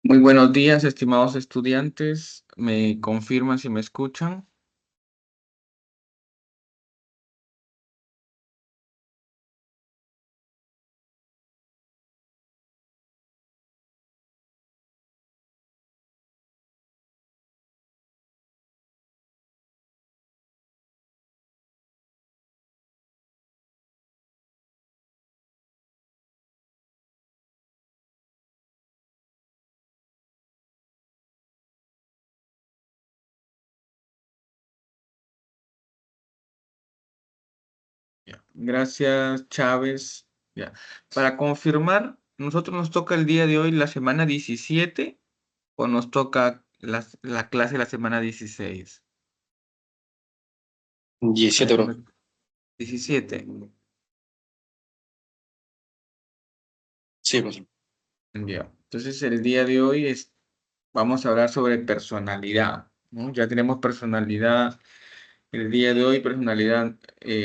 Muy buenos días, estimados estudiantes. ¿Me confirman si me escuchan? Ya. Gracias, Chávez. Ya. Para confirmar, ¿nosotros nos toca el día de hoy la semana 17 o nos toca la clase la semana 16? 17, bro. 17. Sí, profesor. Ya. Entonces, el día de hoy vamos a hablar sobre personalidad, ¿no? Ya tenemos personalidad. El día de hoy, personalidad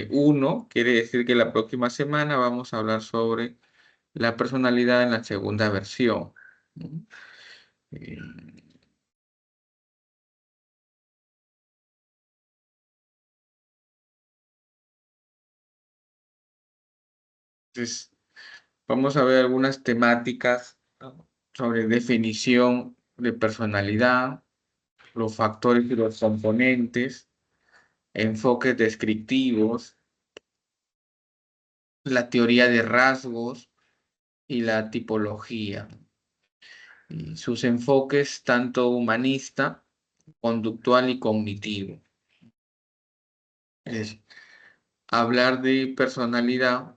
1, quiere decir que la próxima semana vamos a hablar sobre la personalidad en la segunda versión, ¿no? Eh, Entonces, vamos a ver algunas temáticas, ¿no?, sobre definición de personalidad, los factores y los componentes, enfoques descriptivos, la teoría de rasgos y la tipología. Y sus enfoques tanto humanista, conductual y cognitivo. Es hablar de personalidad,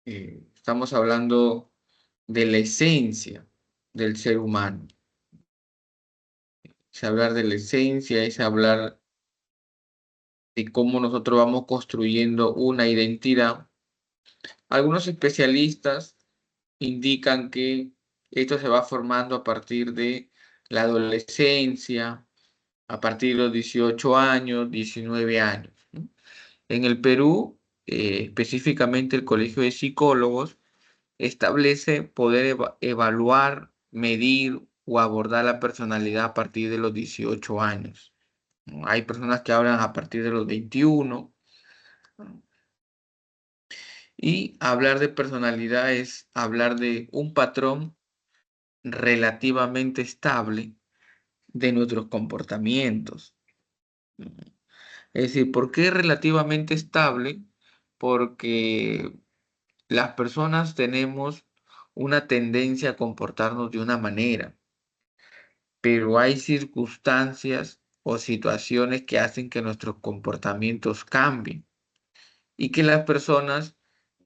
estamos hablando de la esencia del ser humano. Es hablar de la esencia, es hablar de cómo nosotros vamos construyendo una identidad. Algunos especialistas indican que esto se va formando a partir de la adolescencia, a partir de los 18 años, 19 años, ¿no? En el Perú, específicamente el Colegio de Psicólogos, establece poder evaluar, medir o abordar la personalidad a partir de los 18 años, ¿no? Hay personas que hablan a partir de los 21, ¿no? Y hablar de personalidad es hablar de un patrón relativamente estable de nuestros comportamientos, ¿no? Es decir, ¿por qué relativamente estable? Porque las personas tenemos una tendencia a comportarnos de una manera, pero hay circunstancias o situaciones que hacen que nuestros comportamientos cambien y que las personas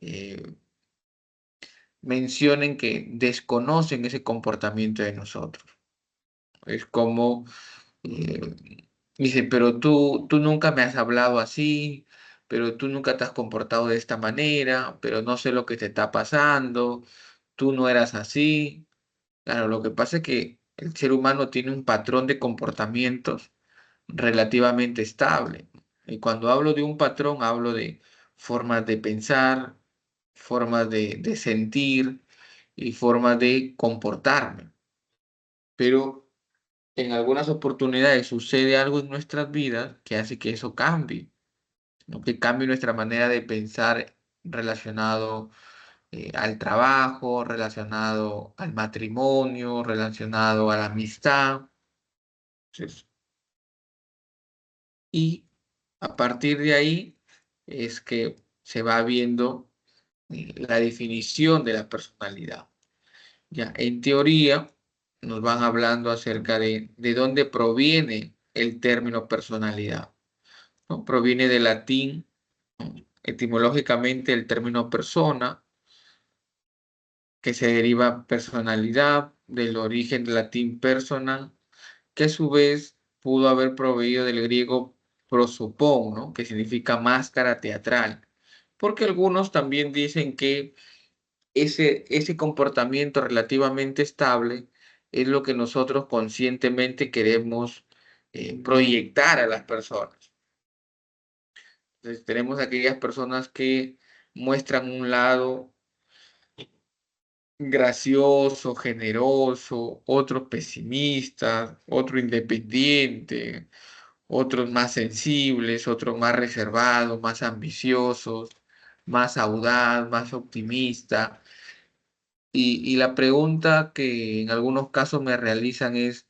eh, mencionen que desconocen ese comportamiento de nosotros. Es como, eh, dice, pero tú nunca me has hablado así, pero tú nunca te has comportado de esta manera, pero no sé lo que te está pasando, tú no eras así. Claro, lo que pasa es que el ser humano tiene un patrón de comportamientos relativamente estable. Y cuando hablo de un patrón, hablo de formas de pensar, formas de sentir y formas de comportarme. Pero en algunas oportunidades sucede algo en nuestras vidas que hace que eso cambie, ¿no? Que cambie nuestra manera de pensar relacionado al trabajo, relacionado al matrimonio, relacionado a la amistad. Entonces, y a partir de ahí es que se va viendo la definición de la personalidad. Ya, en teoría, nos van hablando acerca de dónde proviene el término personalidad, ¿no? Proviene del latín, ¿no?, etimológicamente el término persona, que se deriva personalidad, del origen del latín persona, que a su vez pudo haber proveído del griego prosopon, ¿no?, que significa máscara teatral, porque algunos también dicen que ese comportamiento relativamente estable es lo que nosotros conscientemente queremos proyectar a las personas. Entonces, tenemos aquellas personas que muestran un lado gracioso, generoso, otros pesimistas, otro independiente, otros más sensibles, otros más reservados, más ambiciosos, más audaz, más optimista. Y la pregunta que en algunos casos me realizan es,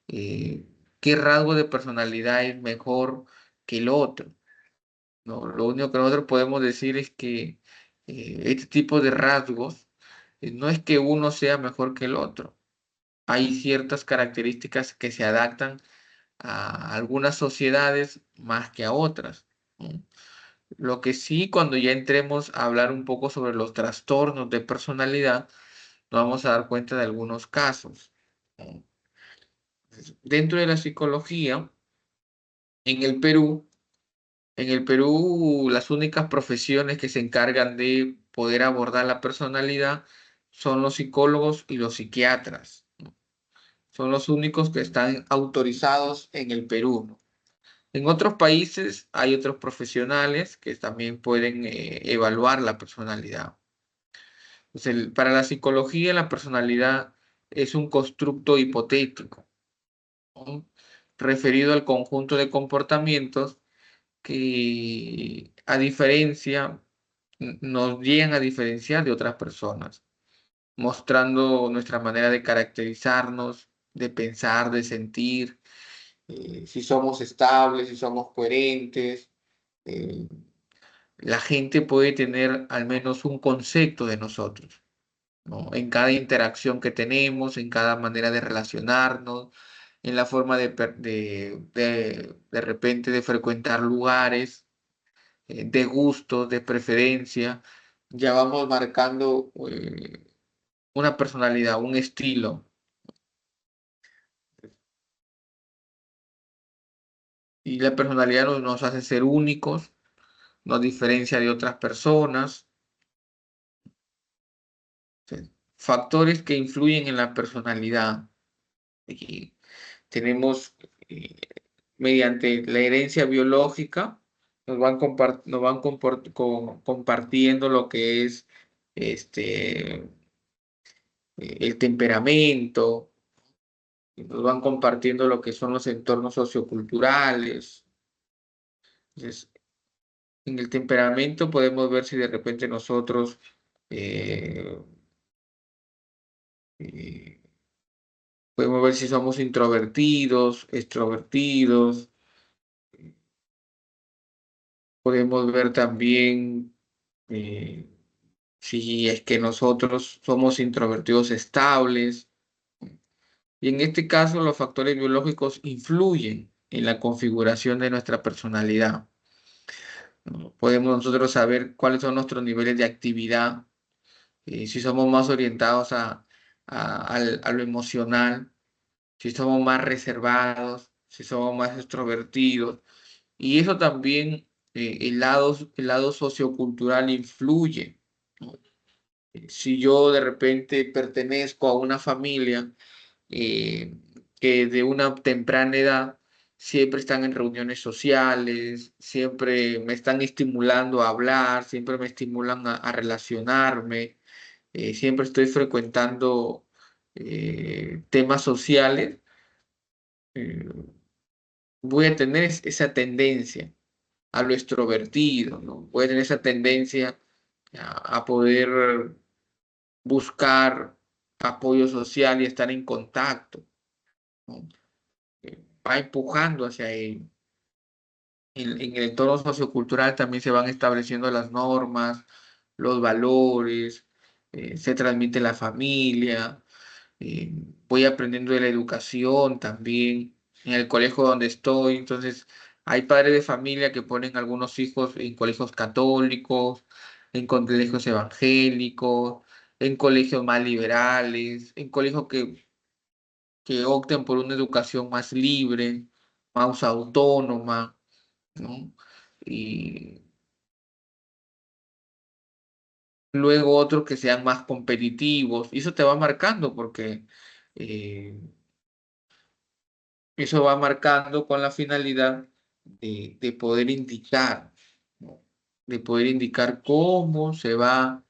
¿qué rasgo de personalidad es mejor que el otro? ¿No? Lo único que nosotros podemos decir es que este tipo de rasgos no es que uno sea mejor que el otro. Hay ciertas características que se adaptan a algunas sociedades más que a otras, ¿no? Lo que sí, cuando ya entremos a hablar un poco sobre los trastornos de personalidad, nos vamos a dar cuenta de algunos casos, ¿no? Dentro de la psicología, en el Perú, las únicas profesiones que se encargan de poder abordar la personalidad son los psicólogos y los psiquiatras, ¿no? Son los únicos que están autorizados en el Perú, ¿no? En otros países hay otros profesionales que también pueden evaluar la personalidad. Pues para la psicología, la personalidad es un constructo hipotético, ¿no? Referido al conjunto de comportamientos que, a diferencia, nos llegan a diferenciar de otras personas, mostrando nuestra manera de caracterizarnos, de pensar, de sentir, si somos estables, si somos coherentes. eh, la gente puede tener al menos un concepto de nosotros, ¿no? En cada interacción que tenemos, en cada manera de relacionarnos, en la forma de repente de frecuentar lugares, de gustos, de preferencia, ya vamos marcando una personalidad, un estilo. Y la personalidad nos hace ser únicos, nos diferencia de otras personas. ¿Sí? Factores que influyen en la personalidad. Y tenemos, eh, mediante la herencia biológica, nos van compartiendo lo que es este, el temperamento, y nos van compartiendo lo que son los entornos socioculturales. Entonces, en el temperamento podemos ver si de repente nosotros eh, eh, podemos ver si somos introvertidos, extrovertidos. Podemos ver también eh, si es que nosotros somos introvertidos estables. Y en este caso, los factores biológicos influyen en la configuración de nuestra personalidad, ¿no? Podemos nosotros saber cuáles son nuestros niveles de actividad, si somos más orientados a lo emocional, si somos más reservados, si somos más extrovertidos. Y eso también, el lado sociocultural influye, ¿no? Si yo de repente pertenezco a una familia eh, que de una temprana edad siempre están en reuniones sociales, siempre me están estimulando a hablar, siempre me estimulan a relacionarme, siempre estoy frecuentando temas sociales, eh, voy a tener esa tendencia a lo extrovertido, ¿no? Voy a tener esa tendencia a poder buscar apoyo social y estar en contacto, ¿no? Va empujando hacia ello. En el entorno sociocultural también se van estableciendo las normas, los valores, se transmite la familia, eh, voy aprendiendo de la educación también en el colegio donde estoy. Entonces, hay padres de familia que ponen algunos hijos en colegios católicos, en colegios evangélicos, en colegios más liberales, en colegios que opten por una educación más libre, más autónoma, ¿no? Y luego otros que sean más competitivos, y eso te va marcando porque eh, eso va marcando con la finalidad de poder indicar, ¿no? De poder indicar cómo se va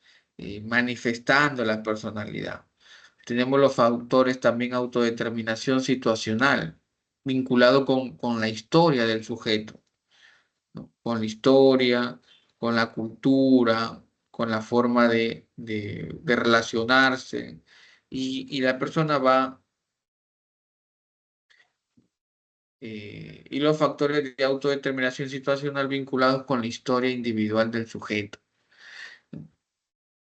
manifestando la personalidad. Tenemos los factores también autodeterminación situacional, vinculado con la historia del sujeto, ¿no? Con la historia, con la cultura, con la forma de relacionarse. Y la persona va, y los factores de autodeterminación situacional vinculados con la historia individual del sujeto.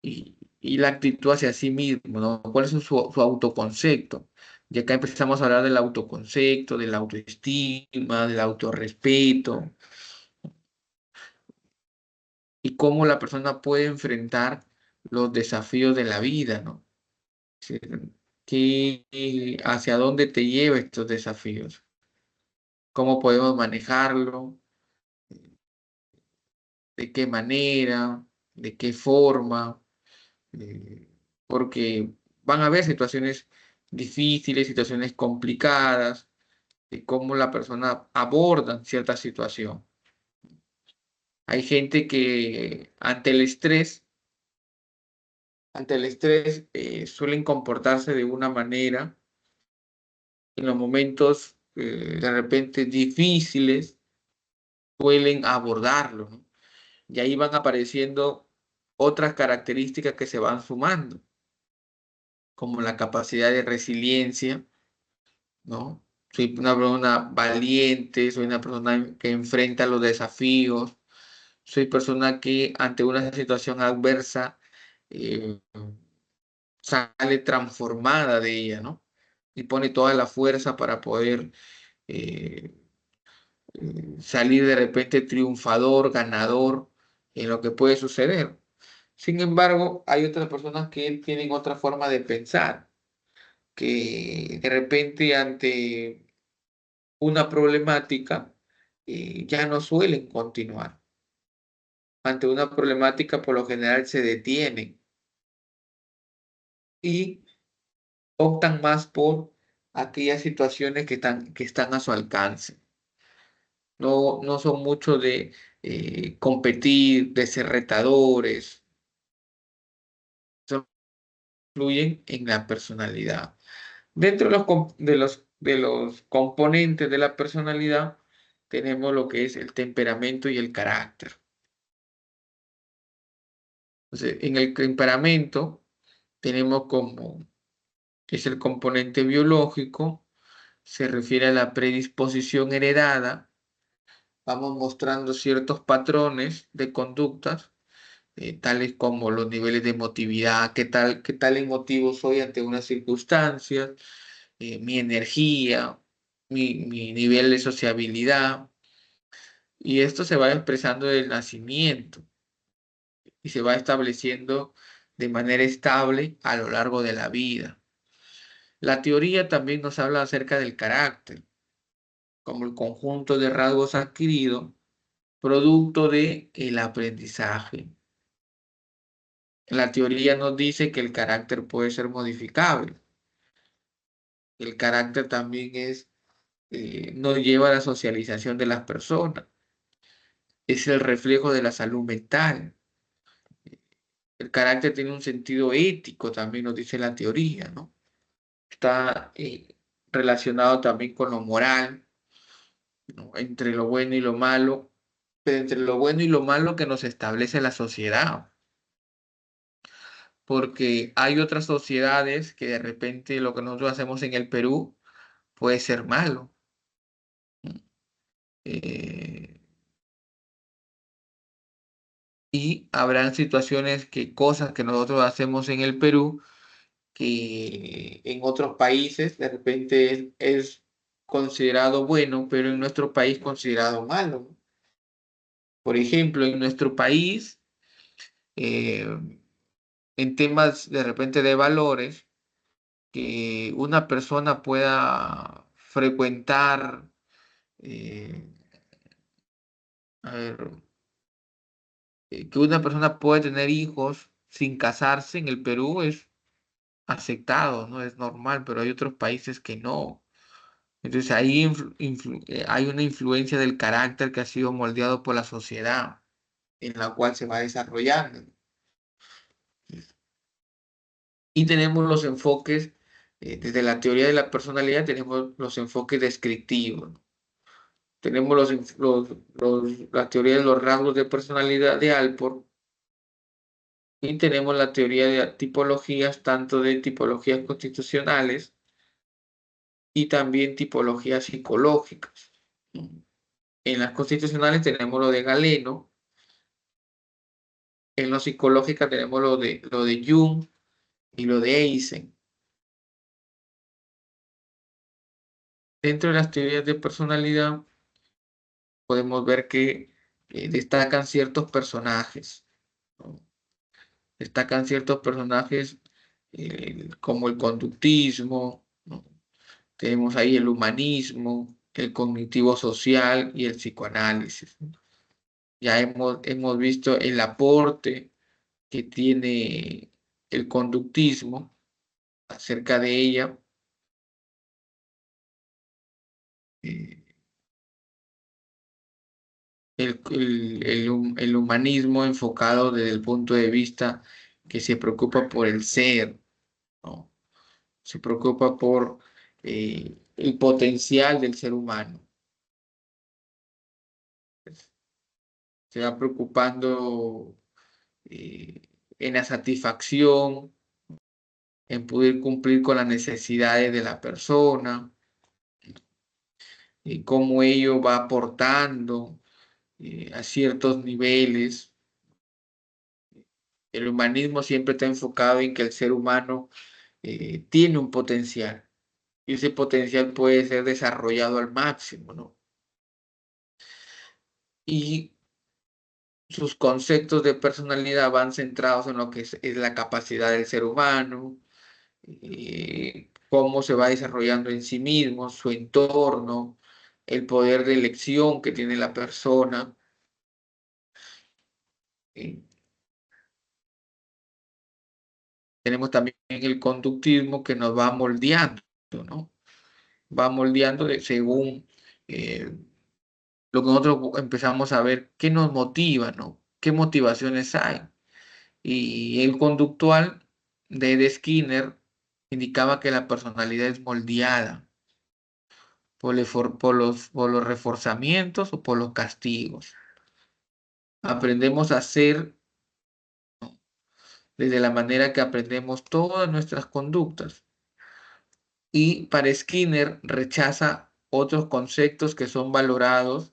Y la actitud hacia sí mismo, ¿no? ¿Cuál es su autoconcepto? Y acá empezamos a hablar del autoconcepto, de la autoestima, del autorrespeto, y cómo la persona puede enfrentar los desafíos de la vida, ¿no? Sí, hacia dónde te lleva estos desafíos, cómo podemos manejarlo, de qué manera, de qué forma, eh, porque van a haber situaciones difíciles, situaciones complicadas, de cómo la persona aborda cierta situación. Hay gente que ante el estrés suelen comportarse de una manera en los momentos de repente difíciles, suelen abordarlo, ¿no? Y ahí van apareciendo otras características que se van sumando, como la capacidad de resiliencia, ¿no? Soy una persona valiente, soy una persona que enfrenta los desafíos, soy persona que ante una situación adversa eh, sale transformada de ella, ¿no? Y pone toda la fuerza para poder eh, salir de repente triunfador, ganador en lo que puede suceder. Sin embargo, hay otras personas que tienen otra forma de pensar, que de repente ante una problemática ya no suelen continuar. Ante una problemática por lo general se detienen y optan más por aquellas situaciones que están a su alcance. No, no son mucho de competir, de ser retadores, solo influyen en la personalidad. Dentro de los componentes de la personalidad, tenemos lo que es el temperamento y el carácter. Entonces, en el temperamento tenemos como, que es el componente biológico, se refiere a la predisposición heredada. Vamos mostrando ciertos patrones de conductas, tales como los niveles de emotividad, qué tal emotivo soy ante una circunstancia, mi energía, mi nivel de sociabilidad. Y esto se va expresando del nacimiento y se va estableciendo de manera estable a lo largo de la vida. La teoría también nos habla acerca del carácter, como el conjunto de rasgos adquiridos, producto de el aprendizaje. La teoría nos dice que el carácter puede ser modificable. El carácter también nos lleva a la socialización de las personas. Es el reflejo de la salud mental. El carácter tiene un sentido ético, también nos dice la teoría, ¿no? Está relacionado también con lo moral, ¿no? Entre lo bueno y lo malo, pero entre lo bueno y lo malo que nos establece la sociedad. Porque hay otras sociedades que de repente lo que nosotros hacemos en el Perú puede ser malo. eh, y habrán situaciones cosas que nosotros hacemos en el Perú que en otros países de repente es considerado bueno, pero en nuestro país considerado malo, ¿no? Por ejemplo, en nuestro país, eh, en temas de repente de valores, que una persona pueda frecuentar, eh, a ver, que una persona puede tener hijos sin casarse en el Perú es aceptado, ¿no? Es normal, pero hay otros países que no. Entonces ahí hay una influencia del carácter que ha sido moldeado por la sociedad en la cual se va desarrollando. Y tenemos los enfoques, desde la teoría de la personalidad, tenemos los enfoques descriptivos, ¿no? Tenemos la teoría de los rasgos de personalidad de Alport y tenemos la teoría de tipologías, tanto de tipologías constitucionales y también tipologías psicológicas, ¿no? En las constitucionales tenemos lo de Galeno, en lo psicológicas tenemos lo de Jung y lo de Eysen. Dentro de las teorías de personalidad podemos ver que destacan ciertos personajes, ¿no? Destacan ciertos personajes como el conductismo, ¿no? Tenemos ahí el humanismo, el cognitivo social y el psicoanálisis, ¿no? Ya hemos visto el aporte que tiene el conductismo acerca de ella. eh, el humanismo enfocado desde el punto de vista que se preocupa por el ser, ¿no? Se preocupa por el potencial del ser humano. Se va preocupando eh, en la satisfacción, en poder cumplir con las necesidades de la persona, y cómo ello va aportando a ciertos niveles. El humanismo siempre está enfocado en que el ser humano tiene un potencial y ese potencial puede ser desarrollado al máximo, ¿no? Y sus conceptos de personalidad van centrados en lo que es la capacidad del ser humano, cómo se va desarrollando en sí mismo, su entorno, el poder de elección que tiene la persona. eh, Tenemos también el conductismo que nos va moldeando, ¿no? Va moldeando según eh, lo que nosotros empezamos a ver qué nos motiva, ¿no? ¿Qué motivaciones hay? Y el conductual de Skinner indicaba que la personalidad es moldeada por los reforzamientos o por los castigos. Aprendemos a ser, ¿no?, desde la manera que aprendemos todas nuestras conductas. Y para Skinner rechaza otros conceptos que son valorados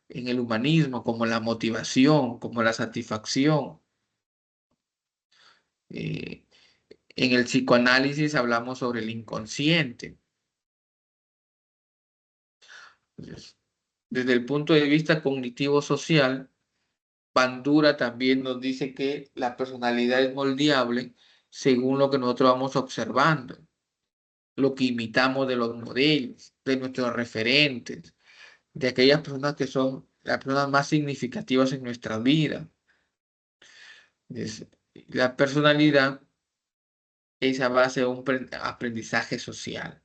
en el humanismo, como la motivación, como la satisfacción. Eh, en el psicoanálisis hablamos sobre el inconsciente. Entonces, desde el punto de vista cognitivo-social, Bandura también nos dice que la personalidad es moldeable según lo que nosotros vamos observando, lo que imitamos de los modelos, de nuestros referentes, de aquellas personas que son las personas más significativas en nuestra vida. Es- la personalidad es a base de un aprendizaje social.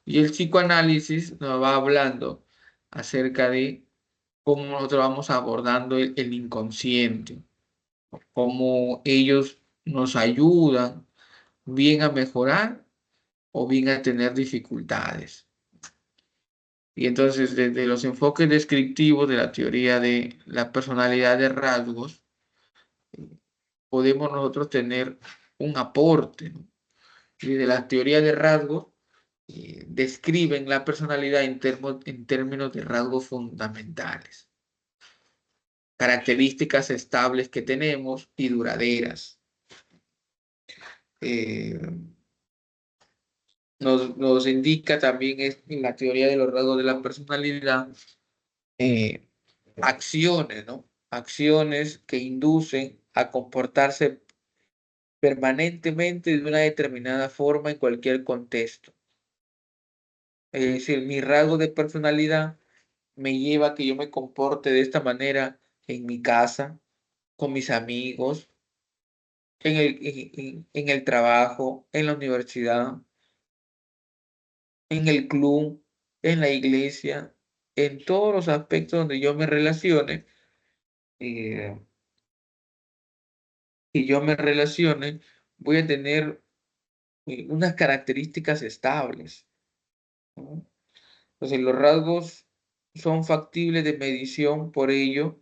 Y el psicoanálisis nos va hablando acerca de cómo nosotros vamos abordando el inconsciente, cómo ellos nos ayudan bien a mejorar o bien a tener dificultades. Y entonces, desde los enfoques descriptivos de la teoría de la personalidad de rasgos, podemos nosotros tener un aporte, ¿no? Y de la teoría de rasgos, describen la personalidad en términos de rasgos fundamentales, características estables que tenemos y duraderas. Eh, nos indica también en la teoría de los rasgos de la personalidad eh, acciones, ¿no? Acciones que inducen a comportarse permanentemente de una determinada forma en cualquier contexto. Es decir, mi rasgo de personalidad me lleva a que yo me comporte de esta manera en mi casa, con mis amigos, en el trabajo, en la universidad, en el club, en la iglesia, en todos los aspectos donde yo me relacione, eh, y yo me relacione, voy a tener unas características estables, ¿no? Entonces, los rasgos son factibles de medición, por ello,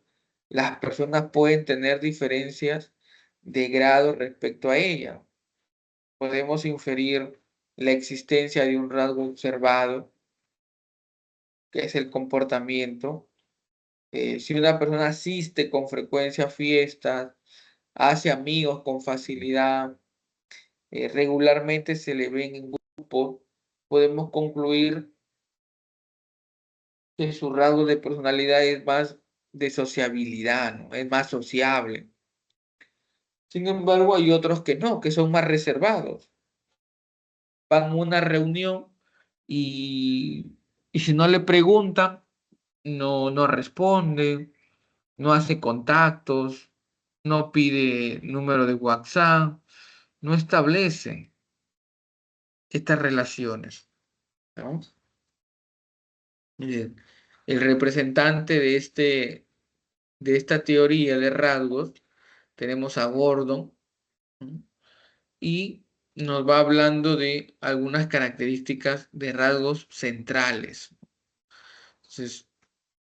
las personas pueden tener diferencias de grado respecto a ella. Podemos inferir la existencia de un rasgo observado, que es el comportamiento. Si una persona asiste con frecuencia a fiestas, hace amigos con facilidad, regularmente se le ven en grupo, podemos concluir que su rasgo de personalidad es más de sociabilidad, ¿no? Es más sociable. Sin embargo, hay otros que no, que son más reservados. Van a una reunión y, y si no le preguntan, no responde, no hace contactos, no pide número de WhatsApp, no establece estas relaciones, ¿no? Bien, el representante de esta teoría de rasgos, tenemos a Gordon, ¿no? Y nos va hablando de algunas características de rasgos centrales. Entonces,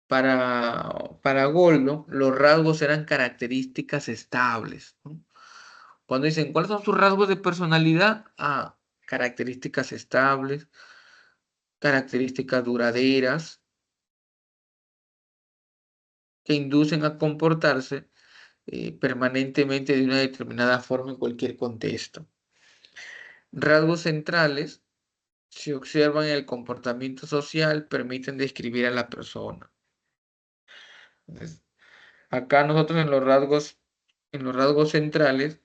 para Gordon, los rasgos eran características estables, ¿no? Cuando dicen, ¿cuáles son sus rasgos de personalidad? Ah, características estables, características duraderas, que inducen a comportarse permanentemente de una determinada forma en cualquier contexto. Rasgos centrales se observan en el comportamiento social, permiten describir a la persona. Entonces, acá nosotros en los rasgos centrales,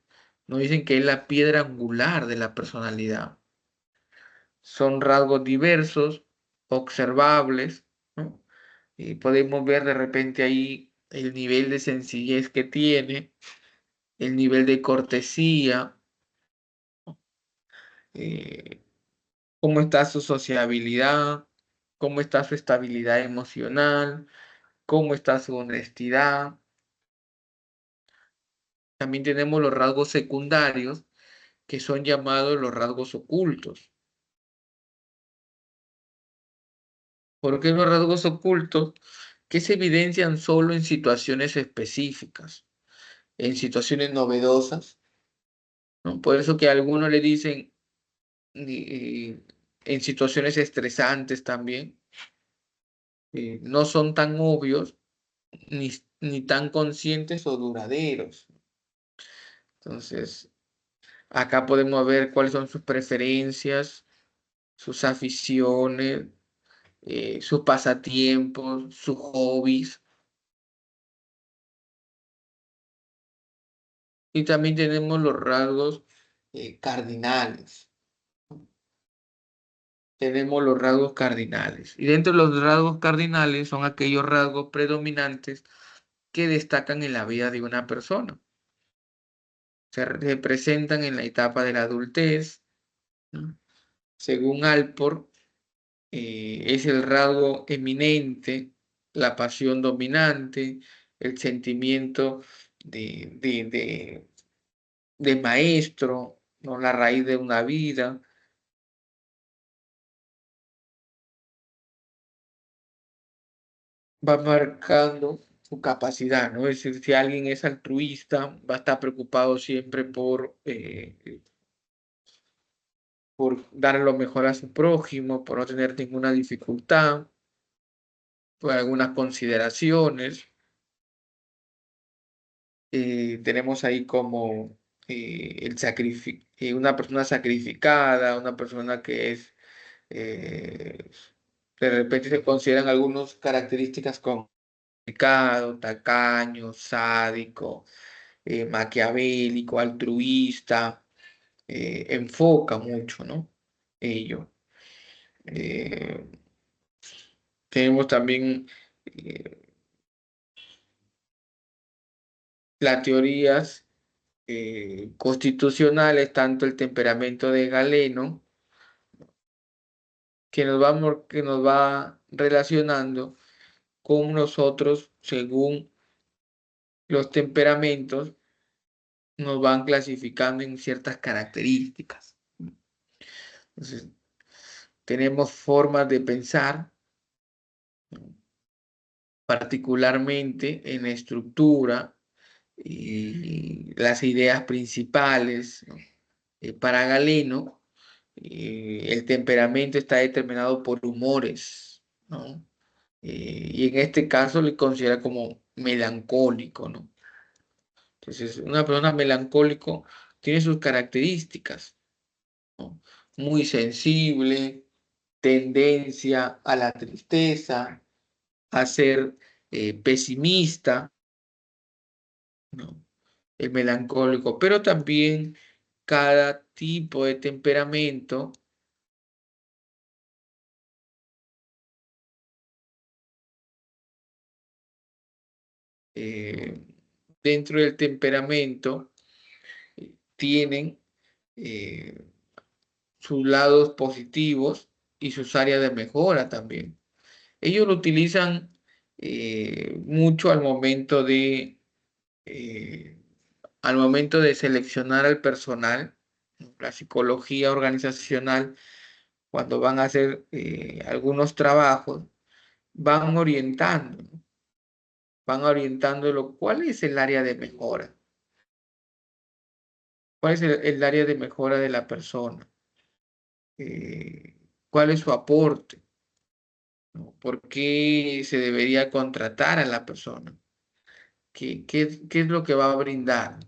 nos dicen que es la piedra angular de la personalidad. Son rasgos diversos, observables, ¿no? Y podemos ver de repente ahí el nivel de sencillez que tiene, el nivel de cortesía, eh, cómo está su sociabilidad, cómo está su estabilidad emocional, cómo está su honestidad. También tenemos los rasgos secundarios, que son llamados los rasgos ocultos. ¿Por qué los rasgos ocultos? Que se evidencian solo en situaciones específicas, en situaciones novedosas, ¿no? Por eso que a algunos le dicen en situaciones estresantes también, no son tan obvios ni tan conscientes o duraderos. Entonces, acá podemos ver cuáles son sus preferencias, sus aficiones, sus pasatiempos, sus hobbies. Y también tenemos los rasgos cardinales. Tenemos los rasgos cardinales. Y dentro de los rasgos cardinales son aquellos rasgos predominantes que destacan en la vida de una persona. Se representan en la etapa de la adultez, ¿no? Según Alport, es el rasgo eminente, la pasión dominante, el sentimiento de maestro, ¿no? La raíz de una vida. Va marcando su capacidad, ¿no? Es decir, si alguien es altruista, va a estar preocupado siempre por dar lo mejor a su prójimo, por no tener ninguna dificultad, por algunas consideraciones. Tenemos ahí como una persona sacrificada, una persona que es, eh, de repente se consideran algunas características como complicado, tacaño, sádico, maquiavélico, altruista, enfoca mucho, ¿no? Ello. Eh, tenemos también eh, las teorías constitucionales, tanto el temperamento de Galeno, que nos va relacionando con nosotros según los temperamentos, nos van clasificando en ciertas características. Entonces, tenemos formas de pensar, ¿no? Particularmente en la estructura y las ideas principales, ¿no? Para Galeno, el temperamento está determinado por humores, ¿no? Y en este caso le considera como melancólico, ¿no? Entonces, una persona melancólico tiene sus características, ¿no? Muy sensible, tendencia a la tristeza, a ser pesimista, ¿no? El melancólico, pero también cada tipo de temperamento eh, dentro del temperamento tienen eh, sus lados positivos y sus áreas de mejora también. Ellos lo utilizan mucho eh, al momento de seleccionar al personal, ¿no? La psicología organizacional, cuando van a hacer algunos trabajos, van orientando, ¿no? Van orientándolo. ¿Cuál es el área de mejora? ¿Cuál es el área de mejora de la persona? Eh, ¿Cuál es su aporte? ¿No? ¿Por qué se debería contratar a la persona? ¿Qué es lo que va a brindar?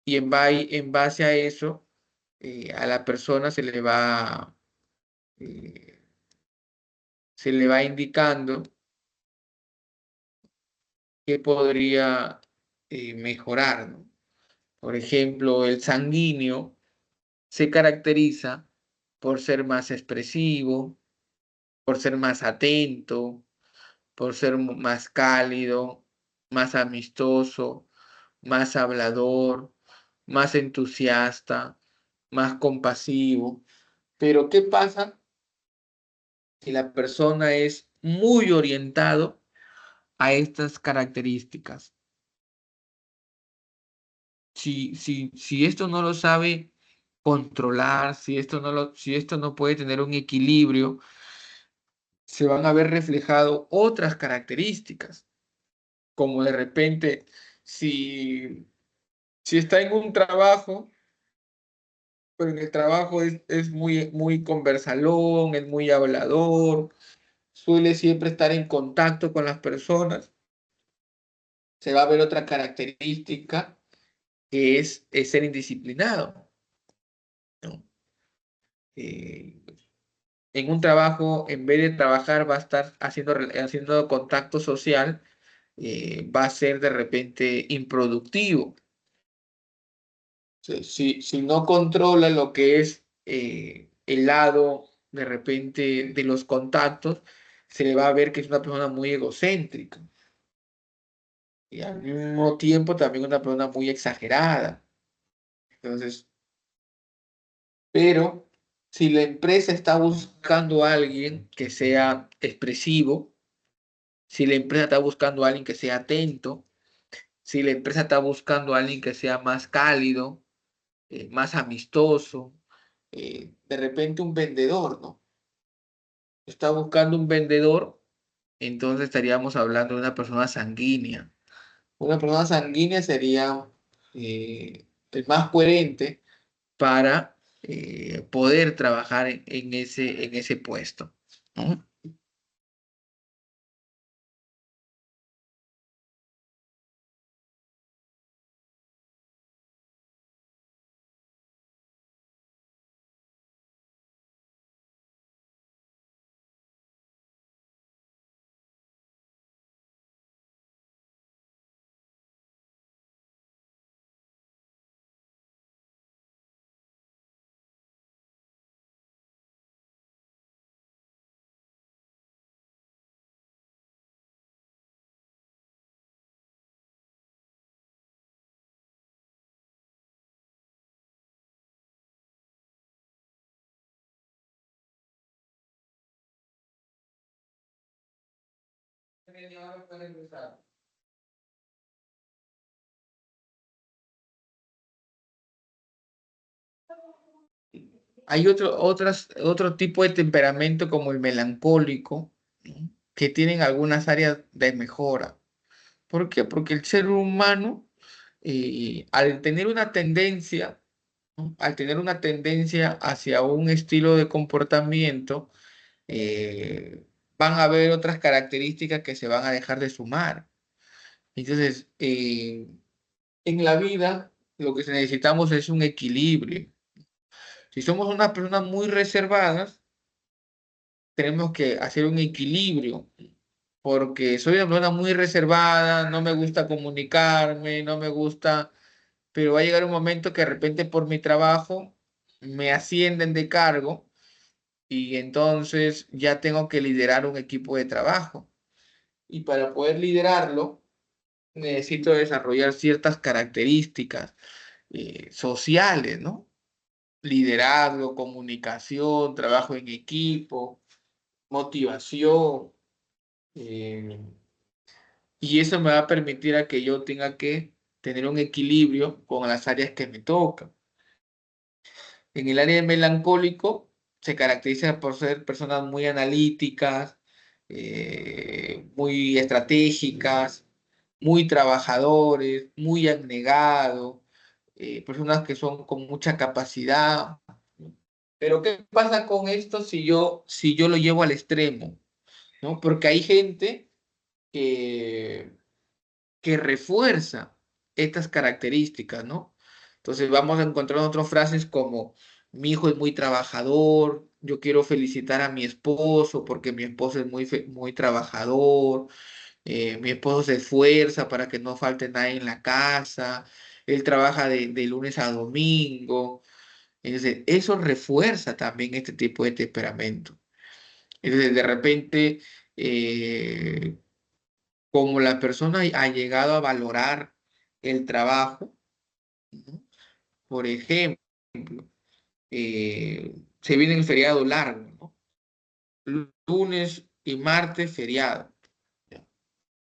Y en base a eso, a la persona eh, se le va indicando qué podría mejorar, ¿no? Por ejemplo, el sanguíneo se caracteriza por ser más expresivo, por ser más atento, por ser más cálido, más amistoso, más hablador, más entusiasta, más compasivo. Pero ¿qué pasa si la persona es muy orientado a estas características? Si esto no lo sabe controlar, si esto no puede tener un equilibrio, se van a ver reflejado otras características, como de repente, si, si está en un trabajo, pero en el trabajo es muy conversalón, es muy hablador, suele siempre estar en contacto con las personas, se va a ver otra característica que es ser indisciplinado, ¿no? Eh, en un trabajo, en vez de trabajar, va a estar haciendo contacto social, va a ser de repente improductivo. Si no controla lo que es el lado de repente de los contactos, se le va a ver que es una persona muy egocéntrica y al mismo tiempo también una persona muy exagerada. Entonces, pero si la empresa está buscando a alguien que sea expresivo, si la empresa está buscando a alguien que sea atento, si la empresa está buscando a alguien que sea más cálido, más amistoso, de repente un vendedor, ¿no? Está buscando un vendedor, entonces estaríamos hablando de una persona sanguínea. Una persona sanguínea sería el más coherente para poder trabajar en ese puesto, ¿no? Hay otro tipo de temperamento como el melancólico, ¿no? Que tienen algunas áreas de mejora. ¿Por qué? Porque el ser humano, al tener una tendencia, ¿no? Al tener una tendencia hacia un estilo de comportamiento, eh, van a haber otras características que se van a dejar de sumar. Entonces, en la vida, lo que necesitamos es un equilibrio. Si somos unas personas muy reservadas, tenemos que hacer un equilibrio, porque soy una persona muy reservada, no me gusta comunicarme, no me gusta, pero va a llegar un momento que de repente por mi trabajo me ascienden de cargo y entonces ya tengo que liderar un equipo de trabajo. Y para poder liderarlo, necesito desarrollar ciertas características sociales, ¿no? Liderazgo, comunicación, trabajo en equipo, motivación. eh, y eso me va a permitir a que yo tenga que tener un equilibrio con las áreas que me tocan. En el área de melancólico se caracteriza por ser personas muy analíticas, muy estratégicas, muy trabajadores, muy abnegados, personas que son con mucha capacidad. Pero ¿qué pasa con esto si yo lo llevo al extremo? ¿No? Porque hay gente que, que refuerza estas características, ¿no? Entonces vamos a encontrar otras frases como mi hijo es muy trabajador, yo quiero felicitar a mi esposo porque mi esposo es muy trabajador, mi esposo se esfuerza para que no falte nadie en la casa, él trabaja de lunes a domingo. Entonces, eso refuerza también este tipo de temperamento. Entonces, de repente, eh, como la persona ha llegado a valorar el trabajo, ¿no? Por ejemplo, se viene el feriado largo, ¿no? Lunes y martes feriado. ¿Ya?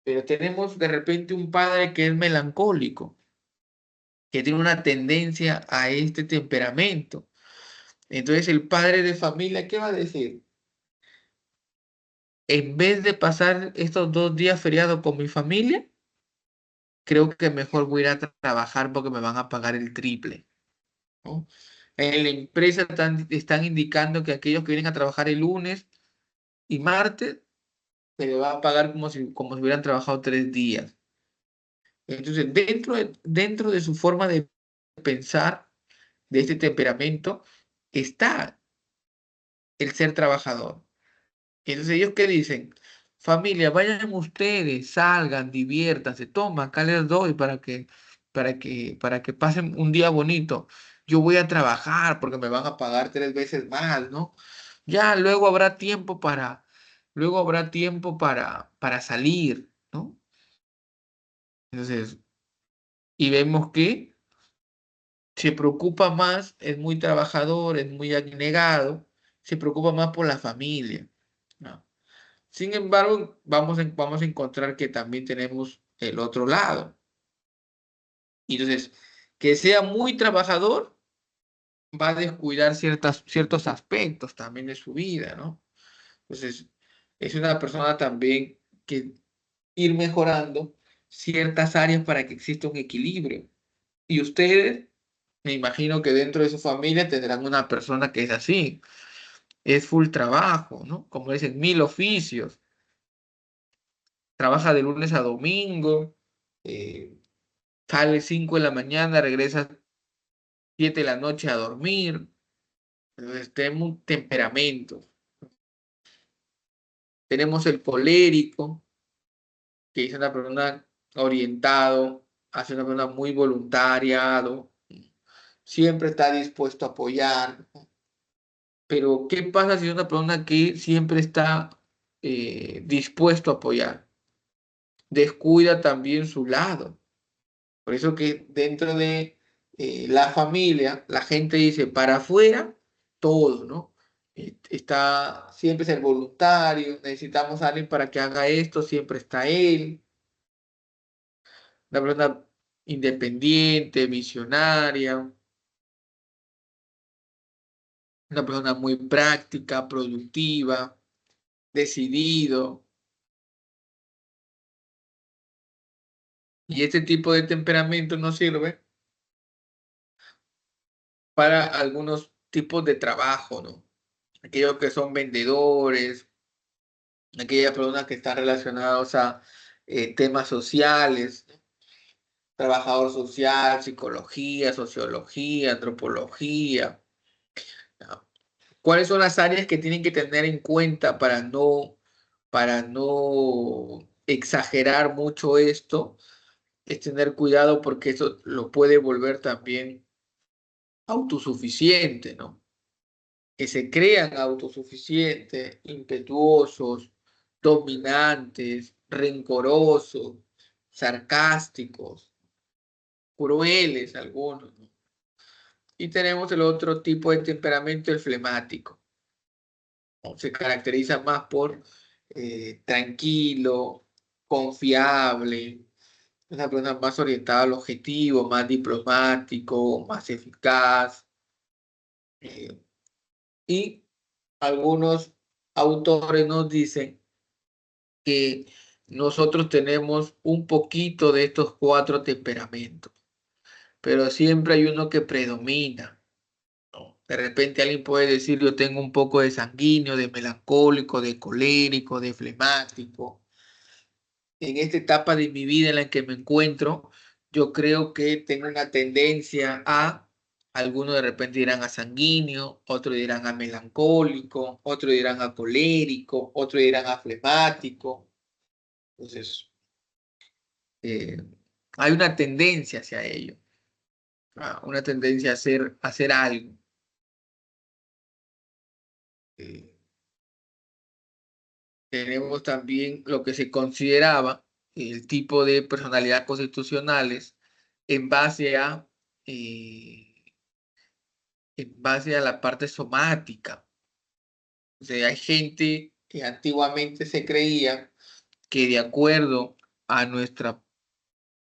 Pero tenemos de repente un padre que es melancólico, que tiene una tendencia a este temperamento. Entonces el padre de familia, ¿qué va a decir? En vez de pasar estos 2 días feriados con mi familia, creo que mejor voy a ir a trabajar porque me van a pagar el triple, ¿no? En la empresa están indicando que aquellos que vienen a trabajar el lunes y martes se les va a pagar como si hubieran trabajado 3 días. Entonces, dentro de su forma de pensar, de este temperamento, está el ser trabajador. Entonces, ¿ellos qué dicen? Familia, vayan ustedes, salgan, diviértanse, toma, acá les doy para que pasen un día bonito. Yo voy a trabajar porque me van a pagar 3 veces más, ¿no? Ya luego habrá tiempo para salir, ¿no? Entonces, y vemos que se preocupa más, es muy trabajador, es muy abnegado, se preocupa más por la familia, ¿no? Sin embargo, vamos a encontrar que también tenemos el otro lado. Y entonces, que sea muy trabajador va a descuidar ciertos aspectos también de su vida, ¿no? Entonces, es una persona también que ir mejorando ciertas áreas para que exista un equilibrio. Y ustedes, me imagino que dentro de su familia tendrán una persona que es así, es full trabajo, ¿no? Como dicen, mil oficios, trabaja de lunes a domingo, eh, sale 5 de la mañana, regresa 7 de la noche a dormir. Entonces, tenemos un temperamento. Tenemos el colérico, que es una persona orientado, hace una persona muy voluntariado, siempre está dispuesto a apoyar. Pero, ¿qué pasa si es una persona que siempre está dispuesto a apoyar? Descuida también su lado. Por eso que dentro de la familia, la gente dice, para afuera, todo, ¿no? Está siempre es el voluntario, necesitamos a alguien para que haga esto, siempre está él, una persona independiente, visionaria, una persona muy práctica, productiva, decidido. Y este tipo de temperamento nos sirve para algunos tipos de trabajo, ¿no? Aquellos que son vendedores, aquellas personas que están relacionadas a temas sociales, ¿no? Trabajador social, psicología, sociología, antropología, ¿no? ¿Cuáles son las áreas que tienen que tener en cuenta para no exagerar mucho esto? Es tener cuidado porque eso lo puede volver también autosuficiente, ¿no? Que se crean autosuficientes, impetuosos, dominantes, rencorosos, sarcásticos, crueles algunos, ¿no? Y tenemos el otro tipo de temperamento, el flemático, ¿no? Se caracteriza más por tranquilo, confiable, una persona más orientada al objetivo, más diplomático, más eficaz. eh, y algunos autores nos dicen que nosotros tenemos un poquito de estos cuatro temperamentos, pero siempre hay uno que predomina, ¿no? De repente alguien puede decir, yo tengo un poco de sanguíneo, de melancólico, de colérico, de flemático. En esta etapa de mi vida en la que me encuentro, yo creo que tengo una tendencia a, algunos de repente dirán a sanguíneo, otros dirán a melancólico, otros dirán a colérico, otros dirán a flemático. Entonces, eh, hay una tendencia hacia ello, una tendencia a hacer algo. Eh, Tenemos también lo que se consideraba el tipo de personalidad constitucionales en base a, eh, en base a la parte somática. O sea, hay gente que antiguamente se creía que de acuerdo a a nuestra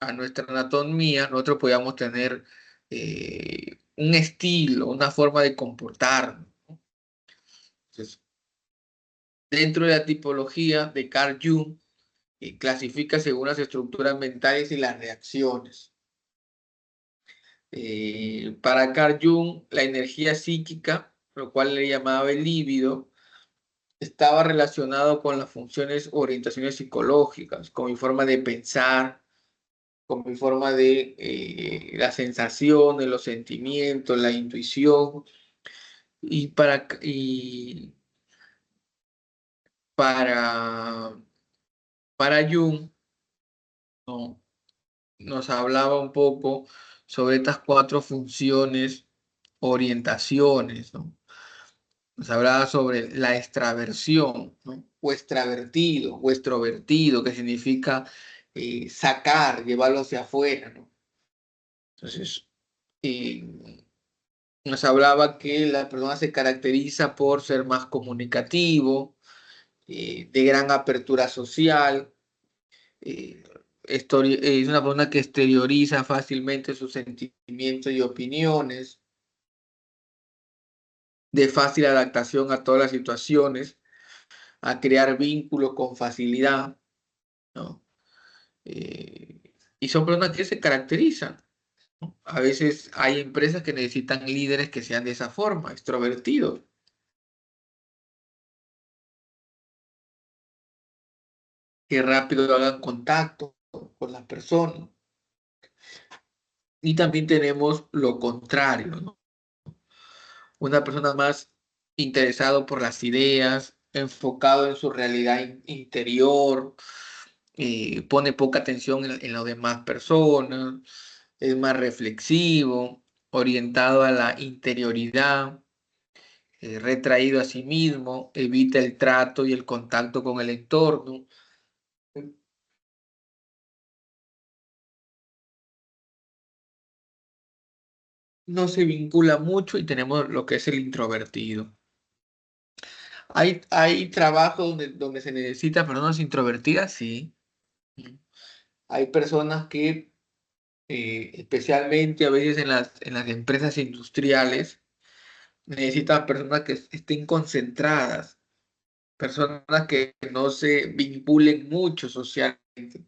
anatomía, nosotros podíamos tener un estilo, una forma de comportarnos. Entonces, dentro de la tipología de Carl Jung, clasifica según las estructuras mentales y las reacciones. Para Carl Jung, la energía psíquica, lo cual le llamaba el líbido, estaba relacionado con las funciones, orientaciones psicológicas, con mi forma de pensar, con mi forma de las sensaciones, los sentimientos, la intuición. Y para, para Jung, ¿no? Nos hablaba un poco sobre estas cuatro funciones, orientaciones, ¿no? Nos hablaba sobre la extraversión, ¿no? O extrovertido, que significa sacar, llevarlo hacia afuera, ¿no? Entonces, eh, nos hablaba que la persona se caracteriza por ser más comunicativo, de gran apertura social, eh, es una persona que exterioriza fácilmente sus sentimientos y opiniones, de fácil adaptación a todas las situaciones, a crear vínculos con facilidad, ¿no? Y son personas que se caracterizan, ¿no? A veces hay empresas que necesitan líderes que sean de esa forma, extrovertidos, que rápido hagan contacto con las personas. Y también tenemos lo contrario, ¿no? Una persona más interesado por las ideas, enfocado en su realidad interior, pone poca atención en las demás personas, es más reflexivo, orientado a la interioridad, retraído a sí mismo, evita el trato y el contacto con el entorno. No se vincula mucho y tenemos lo que es el introvertido. Hay trabajos donde se necesita personas introvertidas, sí. Hay personas que, especialmente a veces en en las empresas industriales, necesitan personas que estén concentradas, personas que no se vinculen mucho socialmente.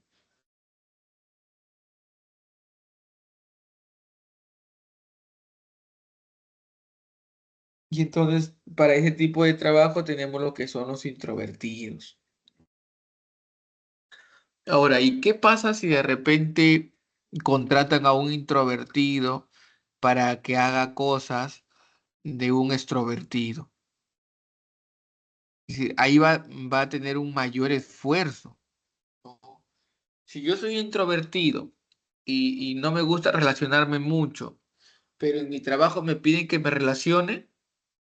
Y entonces, para ese tipo de trabajo tenemos lo que son los introvertidos. Ahora, ¿y qué pasa si de repente contratan a un introvertido para que haga cosas de un extrovertido? Es decir, ahí va a tener un mayor esfuerzo. Si yo soy introvertido y no me gusta relacionarme mucho, pero en mi trabajo me piden que me relacione,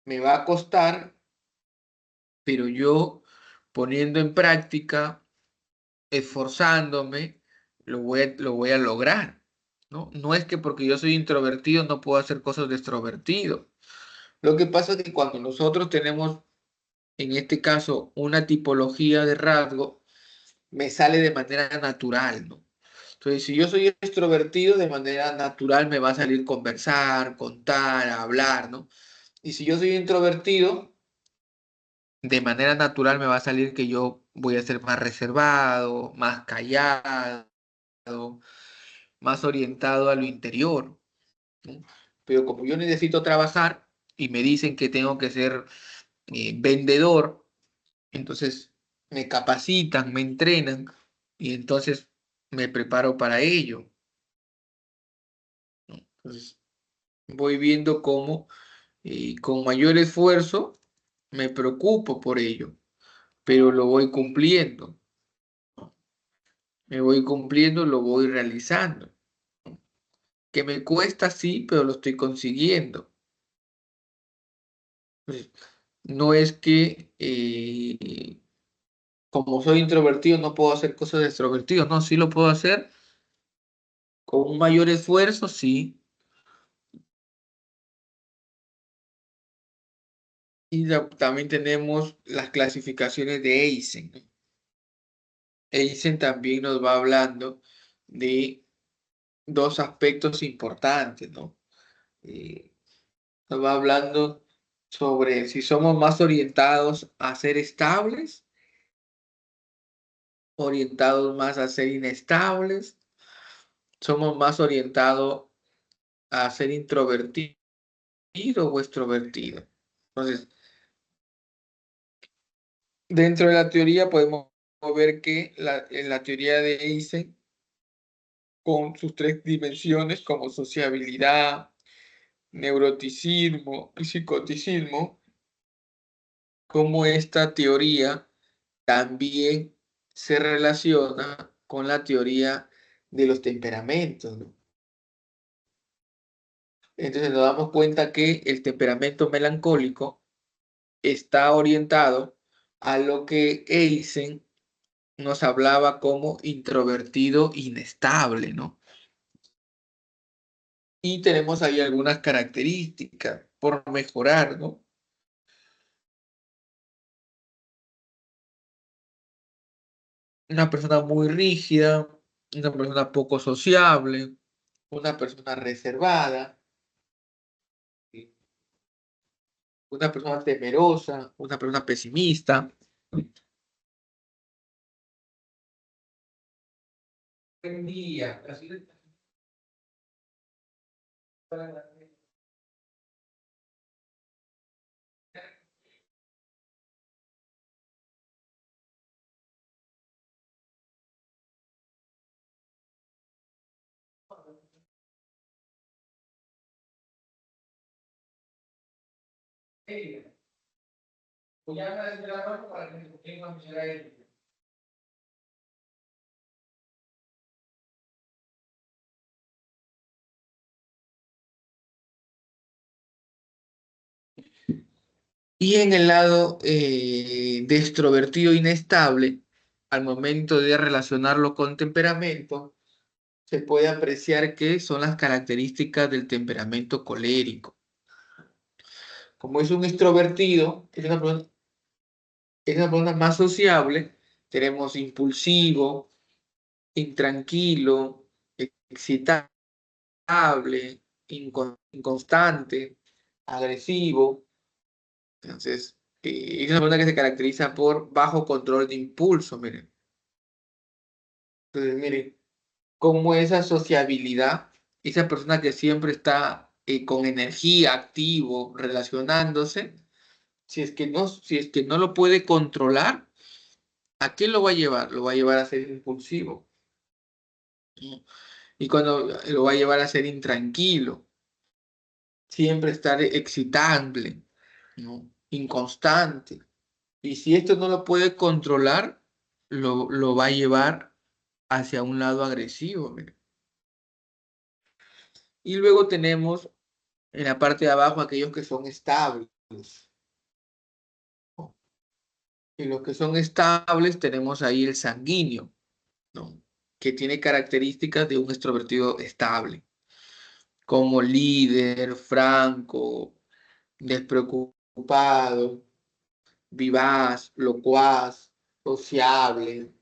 me va a costar, pero yo poniendo en práctica, esforzándome, lo voy a lograr, ¿no? No es que porque yo soy introvertido no puedo hacer cosas de extrovertido. Lo que pasa es que cuando nosotros tenemos, en este caso, una tipología de rasgo, me sale de manera natural, ¿no? Entonces, si yo soy extrovertido, de manera natural me va a salir conversar, contar, hablar, ¿no? Y si yo soy introvertido, de manera natural me va a salir que yo voy a ser más reservado, más callado, más orientado a lo interior, ¿no? Pero como yo necesito trabajar y me dicen que tengo que ser vendedor, entonces me capacitan, me entrenan y entonces me preparo para ello, ¿no? Entonces voy viendo cómo con mayor esfuerzo me preocupo por ello, pero lo voy cumpliendo, ¿no? Me voy cumpliendo, lo voy realizando. Que me cuesta, sí, pero lo estoy consiguiendo. Pues, no es que como soy introvertido no puedo hacer cosas de extrovertido, no, sí lo puedo hacer con un mayor esfuerzo, sí. Y también tenemos las clasificaciones de Eysen, ¿no? Eysen también nos va hablando de dos aspectos importantes, ¿no? Eh, Nos va hablando sobre si somos más orientados a ser estables, orientados más a ser inestables, somos más orientados a ser introvertidos o extrovertidos. Entonces, dentro de la teoría podemos ver que en la teoría de Eysen, con sus tres dimensiones como sociabilidad, neuroticismo y psicoticismo, como esta teoría también se relaciona con la teoría de los temperamentos, ¿no? Entonces nos damos cuenta que el temperamento melancólico está orientado a lo que Eysen nos hablaba como introvertido inestable, ¿no? Y tenemos ahí algunas características por mejorar, ¿no? Una persona muy rígida, una persona poco sociable, una persona reservada, ¿sí? Una persona temerosa, una persona pesimista. Buen día. Voy a hacer la mano para que se tenga a él. Y en el lado de extrovertido inestable, al momento de relacionarlo con temperamento, se puede apreciar que son las características del temperamento colérico. Como es un extrovertido, es una persona más sociable, tenemos impulsivo, intranquilo, excitable, inconstante. agresivo. Entonces, es una persona que se caracteriza por bajo control de impulso, miren. Entonces, miren, como esa sociabilidad, esa persona que siempre está con energía, activo, relacionándose, si es que no lo puede controlar, ¿a qué lo va a llevar? Lo va a llevar a ser impulsivo, ¿no? Y cuando lo va a llevar a ser intranquilo, siempre estar excitable, ¿no? Inconstante. Y si esto no lo puede controlar, lo va a llevar hacia un lado agresivo. Mira. Y luego tenemos en la parte de abajo aquellos que son estables. ¿No? Y los que son estables tenemos ahí el sanguíneo, ¿no? Que tiene características de un extrovertido estable, como líder, franco, despreocupado, vivaz, locuaz, sociable.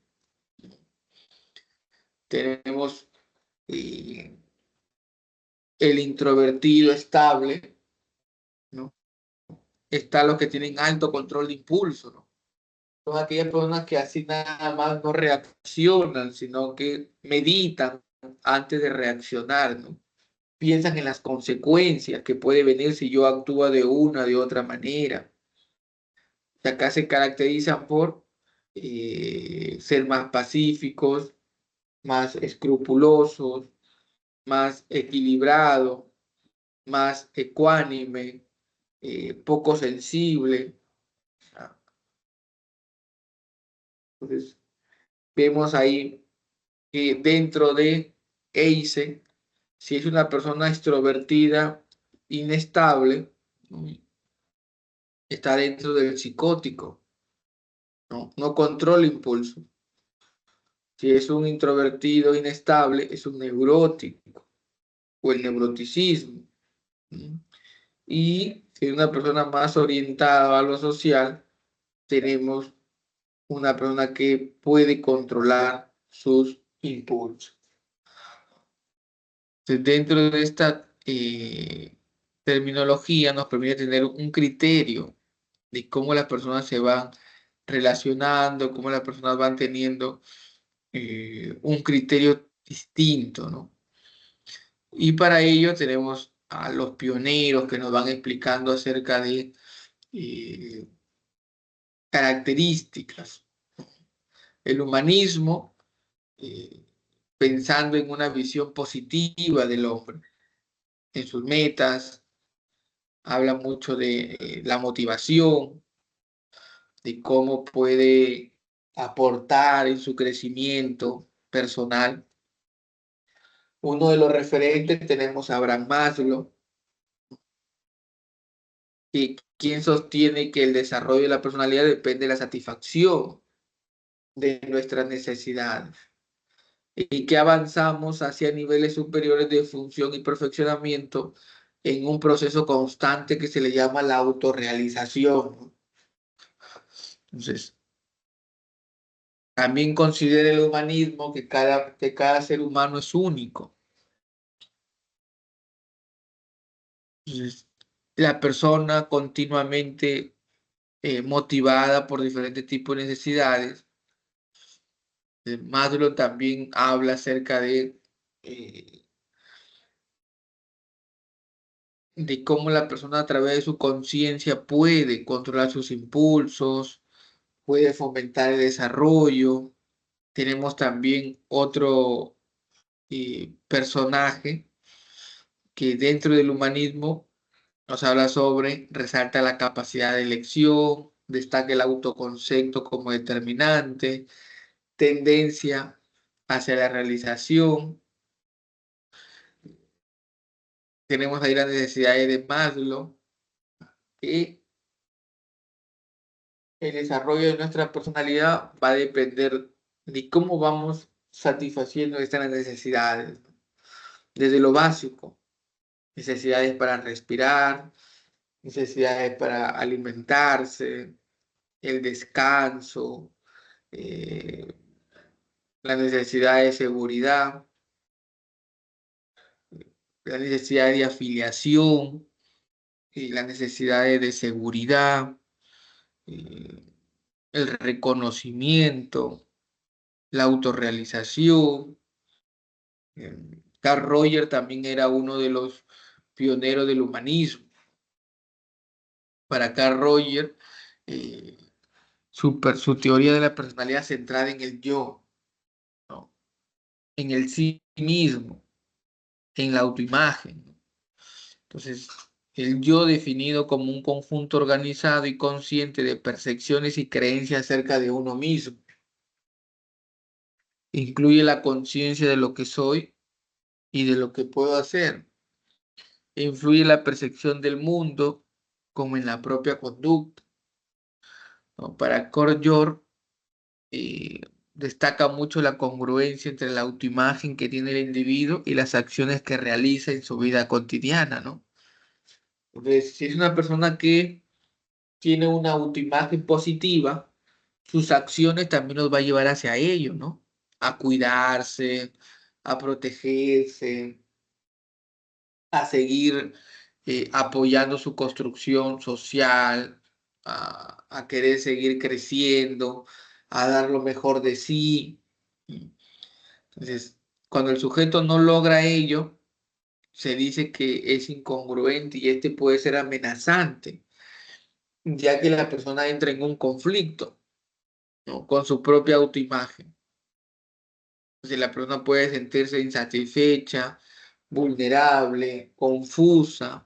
Tenemos eh, el introvertido estable, ¿no? Están los que tienen alto control de impulso, ¿no? Son aquellas personas que así nada más no reaccionan, sino que meditan antes de reaccionar, ¿no? Piensan en las consecuencias que puede venir si yo actúo de una o de otra manera. Y acá se caracterizan por ser más pacíficos, más escrupulosos, más equilibrados, más ecuánime, poco sensible. ¿Ah? Entonces, vemos ahí que dentro de EICE, si es una persona extrovertida, inestable, ¿no? Está dentro del psicótico, ¿no? No controla impulso. Si es un introvertido inestable, es un neurótico o el neuroticismo, ¿no? Y si es una persona más orientada a lo social, tenemos una persona que puede controlar sus impulsos. Entonces, dentro de esta terminología nos permite tener un criterio de cómo las personas se van relacionando, cómo las personas van teniendo un criterio distinto, ¿no? Y para ello tenemos a los pioneros que nos van explicando acerca de eh, características. El humanismo, eh, pensando en una visión positiva del hombre, en sus metas, habla mucho de la motivación, de cómo puede aportar en su crecimiento personal. Uno de los referentes tenemos a Abraham Maslow, y quien sostiene que el desarrollo de la personalidad depende de la satisfacción de nuestras necesidades y que avanzamos hacia niveles superiores de función y perfeccionamiento en un proceso constante que se le llama la autorrealización, ¿no? Entonces, también considera el humanismo que cada ser humano es único. Entonces, la persona continuamente motivada por diferentes tipos de necesidades. Maslow también habla acerca eh, de cómo la persona a través de su conciencia puede controlar sus impulsos, puede fomentar el desarrollo. Tenemos también otro personaje que dentro del humanismo nos habla sobre, resalta la capacidad de elección, destaca el autoconcepto como determinante, tendencia hacia la realización. Tenemos ahí las necesidades de Maslow y el desarrollo de nuestra personalidad va a depender de cómo vamos satisfaciendo estas necesidades, ¿no? Desde lo básico, necesidades para respirar, necesidades para alimentarse, el descanso, eh, la necesidad de seguridad, la necesidad de afiliación, las necesidades de seguridad, eh, el reconocimiento, la autorrealización. Carl Rogers también era uno de los pioneros del humanismo. Para Carl Rogers, eh, su teoría de la personalidad centrada en el yo, ¿no? En el sí mismo, en la autoimagen, ¿no? Entonces, el yo definido como un conjunto organizado y consciente de percepciones y creencias acerca de uno mismo. Incluye la conciencia de lo que soy y de lo que puedo hacer. Influye en la percepción del mundo como en la propia conducta, ¿no? Para Carl eh, destaca mucho la congruencia entre la autoimagen que tiene el individuo y las acciones que realiza en su vida cotidiana, ¿no? Entonces, si es una persona que tiene una autoimagen positiva, sus acciones también los va a llevar hacia ello, ¿no? A cuidarse, a protegerse, a seguir apoyando su construcción social, a querer seguir creciendo, a dar lo mejor de sí. Entonces, cuando el sujeto no logra ello, se dice que es incongruente y este puede ser amenazante, ya que la persona entra en un conflicto, ¿no? Con su propia autoimagen. Entonces, la persona puede sentirse insatisfecha, vulnerable, confusa.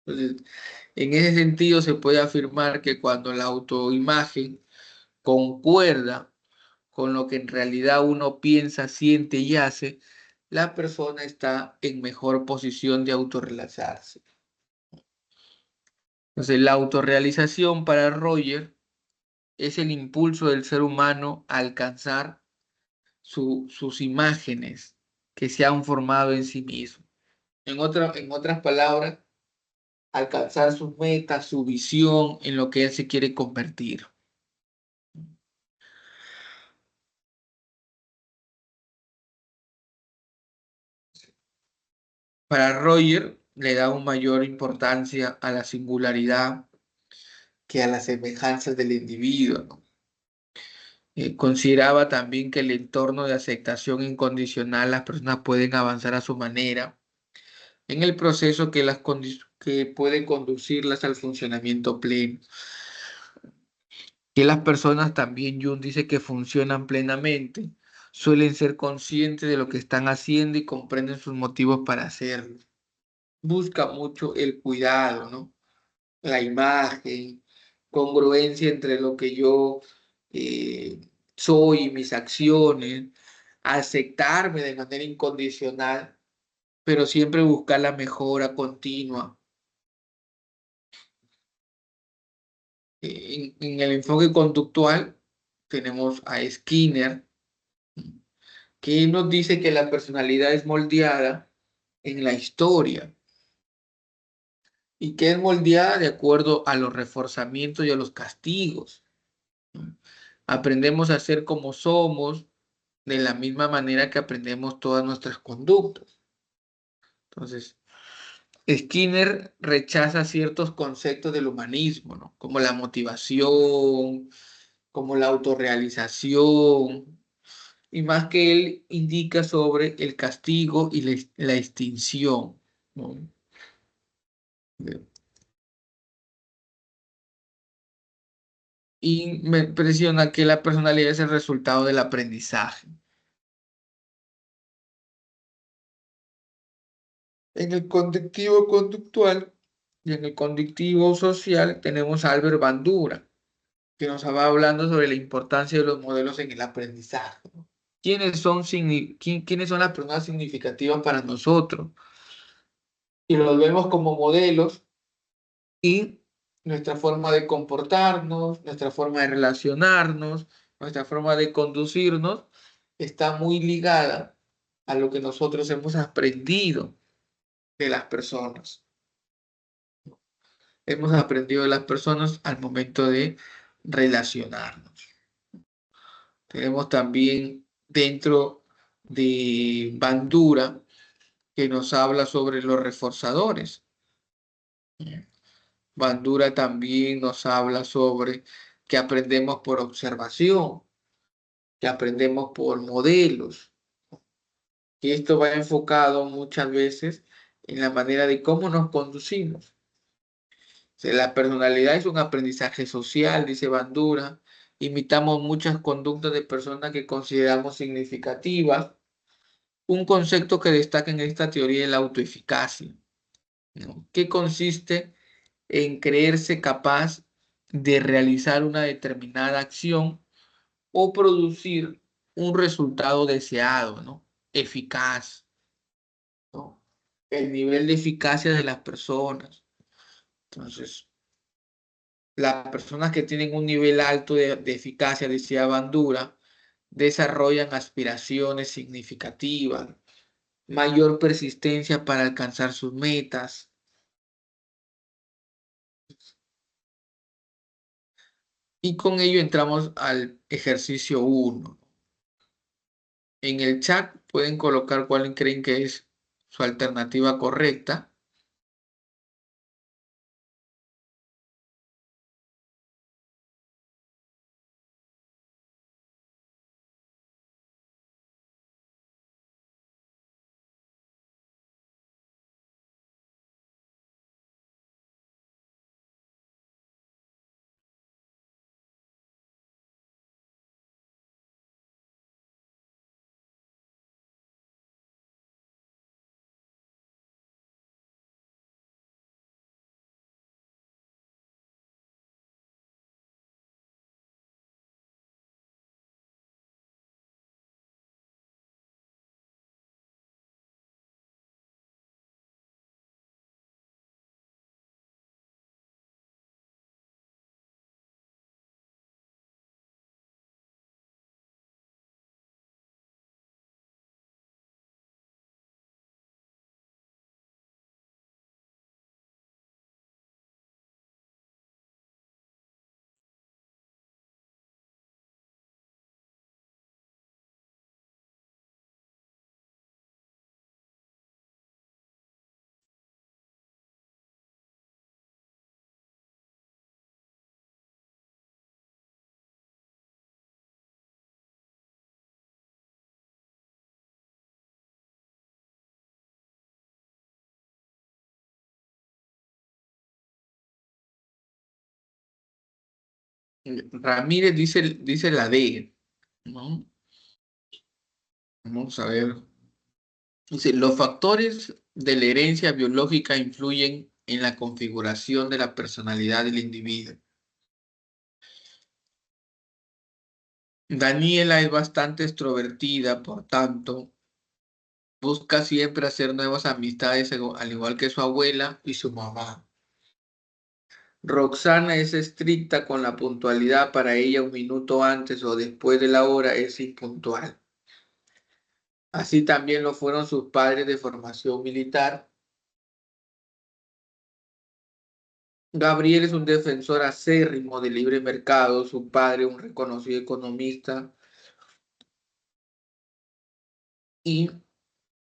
Entonces, en ese sentido, se puede afirmar que cuando la autoimagen concuerda con lo que en realidad uno piensa, siente y hace, la persona está en mejor posición de autorrealizarse. Entonces, la autorrealización para Roger es el impulso del ser humano a alcanzar sus imágenes que se han formado en sí mismo. En otras palabras, alcanzar sus metas, su visión en lo que él se quiere convertir. Para Roger le da una mayor importancia a la singularidad que a las semejanzas del individuo, ¿no? Consideraba también que el entorno de aceptación incondicional, las personas pueden avanzar a su manera en el proceso que puede conducirlas al funcionamiento pleno. Que las personas también, Jung dice que funcionan plenamente, suelen ser conscientes de lo que están haciendo y comprenden sus motivos para hacerlo. Busca mucho el cuidado, ¿no? La imagen, congruencia entre lo que yo eh, soy y mis acciones, aceptarme de manera incondicional, pero siempre buscar la mejora continua. En el enfoque conductual tenemos a Skinner, que nos dice que la personalidad es moldeada en la historia y que es moldeada de acuerdo a los reforzamientos y a los castigos. Aprendemos a ser como somos de la misma manera que aprendemos todas nuestras conductas. Entonces, Skinner rechaza ciertos conceptos del humanismo, ¿no? Como la motivación, como la autorrealización, y más que él indica sobre el castigo y la extinción, ¿no? Y me impresiona que la personalidad es el resultado del aprendizaje. En el conductivo conductual y en el conductivo social tenemos a Albert Bandura, que nos va hablando sobre la importancia de los modelos en el aprendizaje, ¿no? ¿Quiénes son las personas significativas para nosotros? Y los vemos como modelos y nuestra forma de comportarnos, nuestra forma de relacionarnos, nuestra forma de conducirnos está muy ligada a lo que nosotros hemos aprendido de las personas. Hemos aprendido de las personas al momento de relacionarnos. Tenemos también dentro de Bandura que nos habla sobre los reforzadores. Bandura también nos habla sobre que aprendemos por observación, que aprendemos por modelos. Y esto va enfocado muchas veces en la manera de cómo nos conducimos. O sea, la personalidad es un aprendizaje social, dice Bandura. Imitamos muchas conductas de personas que consideramos significativas. Un concepto que destaca en esta teoría es la autoeficacia, ¿no? Que consiste en creerse capaz de realizar una determinada acción o producir un resultado deseado, ¿no? Eficaz, ¿no? El nivel de eficacia de las personas. Entonces, las personas que tienen un nivel alto de eficacia, decía Bandura, desarrollan aspiraciones significativas, mayor persistencia para alcanzar sus metas. Y con ello entramos al ejercicio uno. En el chat pueden colocar cuál creen que es su alternativa correcta. Ramírez dice la D, ¿no? Vamos a ver. Dice, los factores de la herencia biológica influyen en la configuración de la personalidad del individuo. Daniela es bastante extrovertida, por tanto, busca siempre hacer nuevas amistades, al igual que su abuela y su mamá. Roxana es estricta con la puntualidad, para ella un minuto antes o después de la hora es impuntual. Así también lo fueron sus padres de formación militar. Gabriel es un defensor acérrimo del libre mercado, su padre un reconocido economista. Y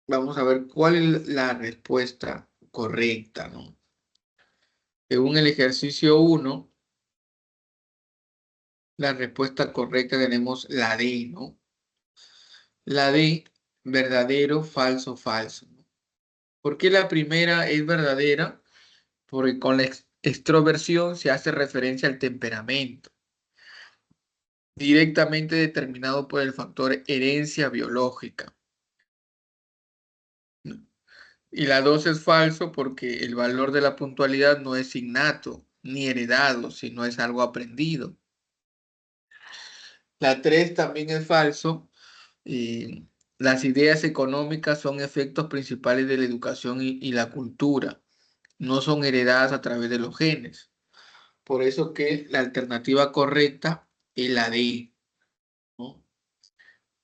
vamos a ver cuál es la respuesta correcta, ¿no? Según el ejercicio uno, la respuesta correcta tenemos la D, ¿no? La D, verdadero, falso, falso. ¿Por qué la primera es verdadera? Porque con la extroversión se hace referencia al temperamento, directamente determinado por el factor herencia biológica, ¿no? Y la dos es falso porque el valor de la puntualidad no es innato ni heredado, sino es algo aprendido. La tres también es falso. Y las ideas económicas son efectos principales de la educación y la cultura, no son heredadas a través de los genes. Por eso que la alternativa correcta es la D, ¿no?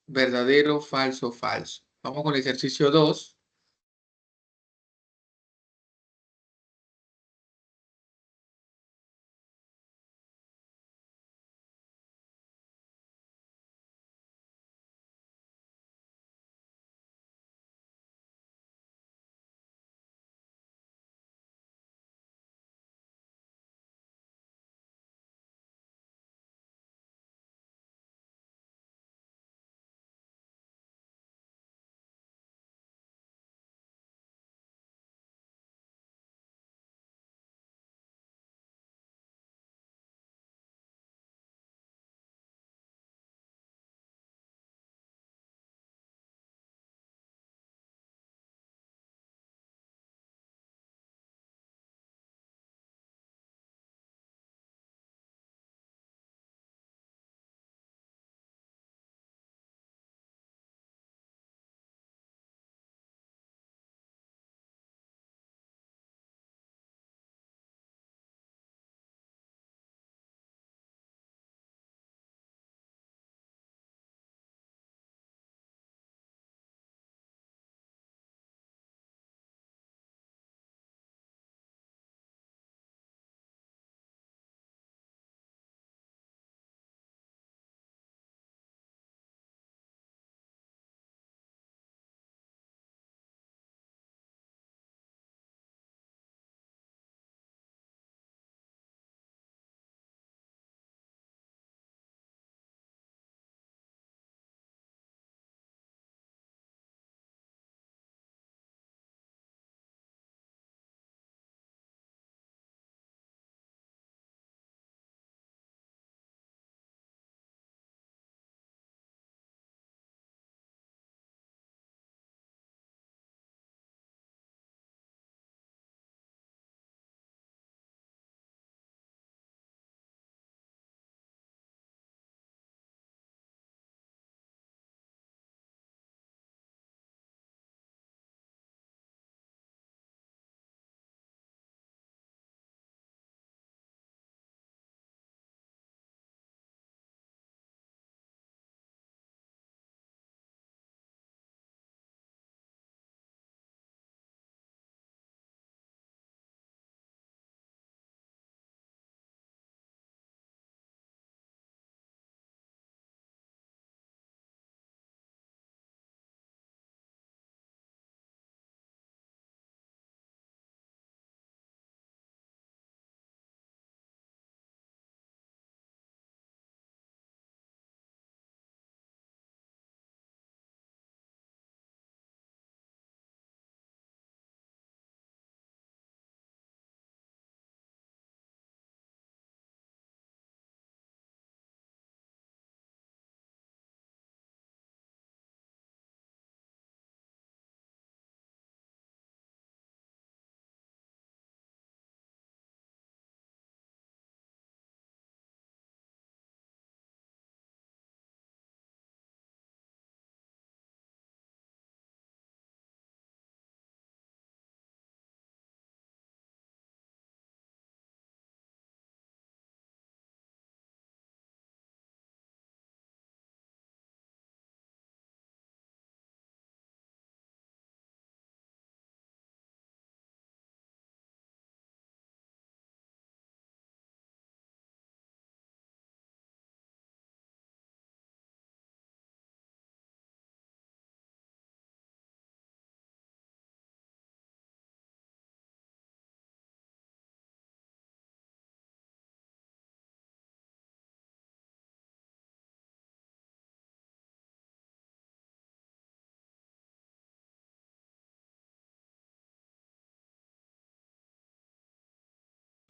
Verdadero, falso, falso. Vamos con el ejercicio 2.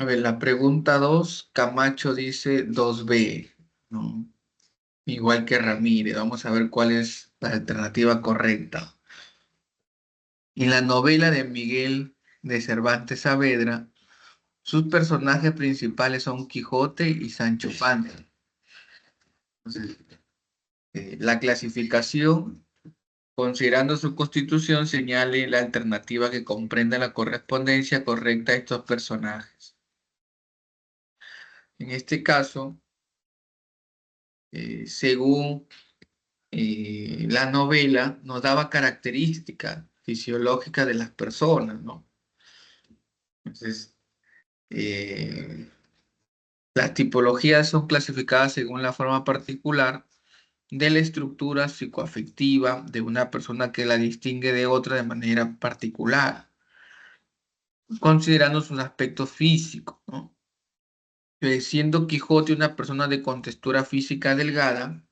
A ver, la pregunta 2 Camacho dice 2B, ¿no? Igual que Ramírez. Vamos a ver cuál es la alternativa correcta. En la novela de Miguel de Cervantes Saavedra, sus personajes principales son Quijote y Sancho Panza. Entonces, la clasificación, considerando su constitución, señale la alternativa que comprenda la correspondencia correcta de estos personajes. En este caso, según la novela, nos daba características fisiológicas de las personas, ¿no? Entonces, eh, las tipologías son clasificadas según la forma particular de la estructura psicoafectiva de una persona que la distingue de otra de manera particular, considerando sus aspectos físicos, ¿no? Siendo Quijote una persona de contextura física delgada,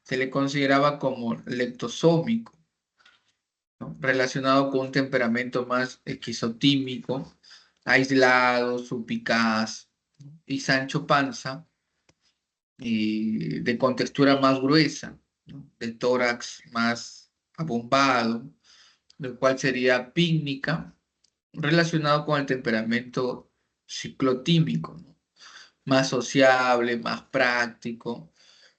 se le consideraba como leptosómico, ¿no? Relacionado con un temperamento más esquizotímico, aislado, supicaz, ¿no? Y Sancho Panza, de contextura más gruesa, ¿no? De tórax más abombado, lo cual sería pícnica, relacionado con el temperamento ciclotímico, ¿no? Más sociable, más práctico.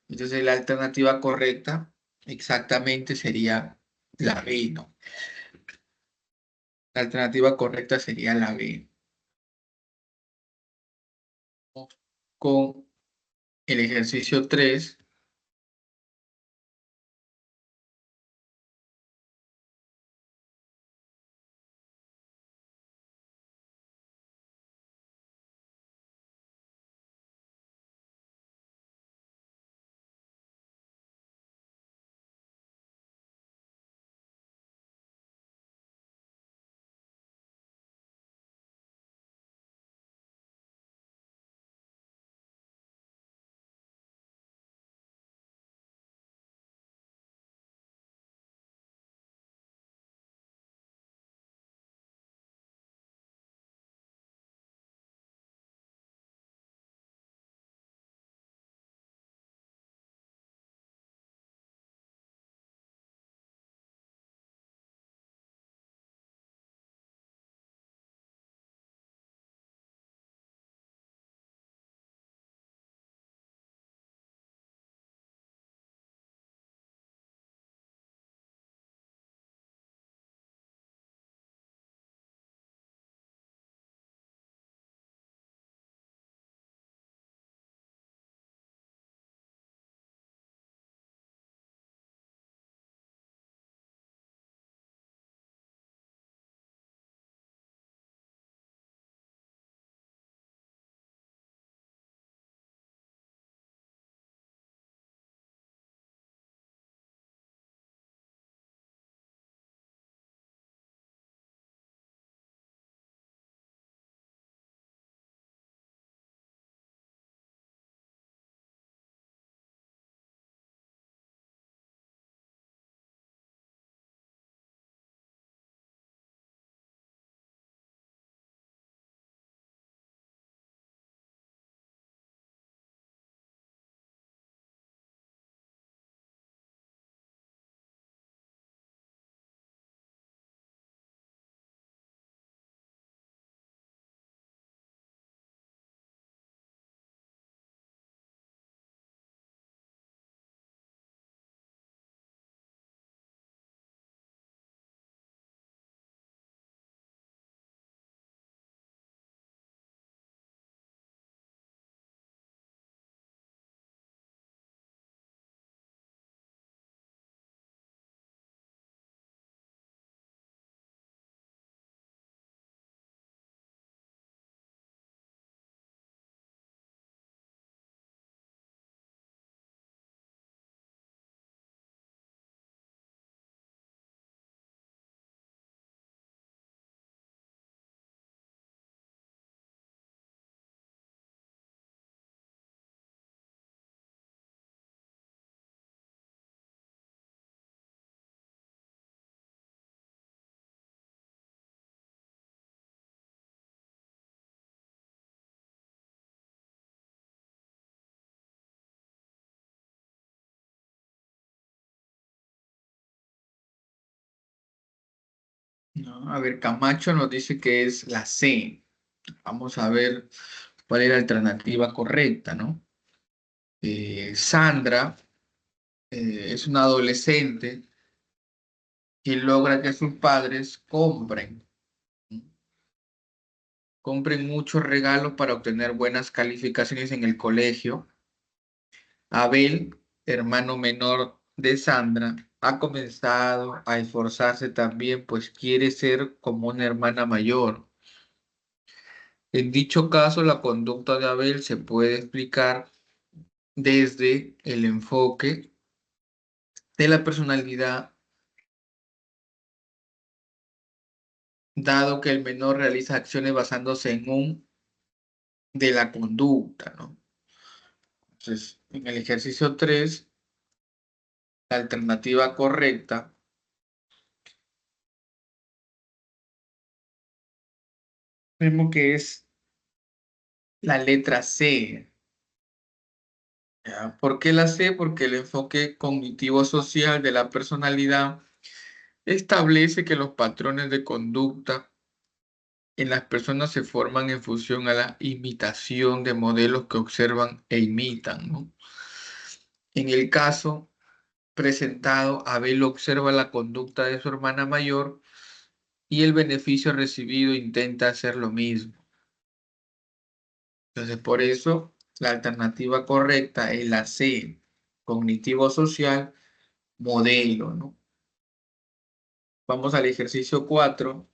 Entonces la alternativa correcta exactamente sería la B, ¿no? La alternativa correcta sería la B. Con el ejercicio 3. ¿no? A ver, Camacho nos dice que es la C. Vamos a ver cuál es la alternativa correcta, ¿no? Sandra es una adolescente que logra que sus padres compren muchos regalos para obtener buenas calificaciones en el colegio. Abel, hermano menor de Sandra, ha comenzado a esforzarse también, pues quiere ser como una hermana mayor. En dicho caso, la conducta de Abel se puede explicar desde el enfoque de la personalidad, dado que el menor realiza acciones basándose en un de la conducta, ¿no? Entonces, en el ejercicio 3, la alternativa correcta, vemos que es la letra C. ¿Ya? ¿Por qué la C? Porque el enfoque cognitivo-social de la personalidad establece que los patrones de conducta en las personas se forman en función a la imitación de modelos que observan e imitan, ¿no? En el caso presentado, Abel observa la conducta de su hermana mayor y el beneficio recibido intenta hacer lo mismo. Entonces, por eso, la alternativa correcta es la C, cognitivo-social, modelo, ¿no? Vamos al ejercicio 4.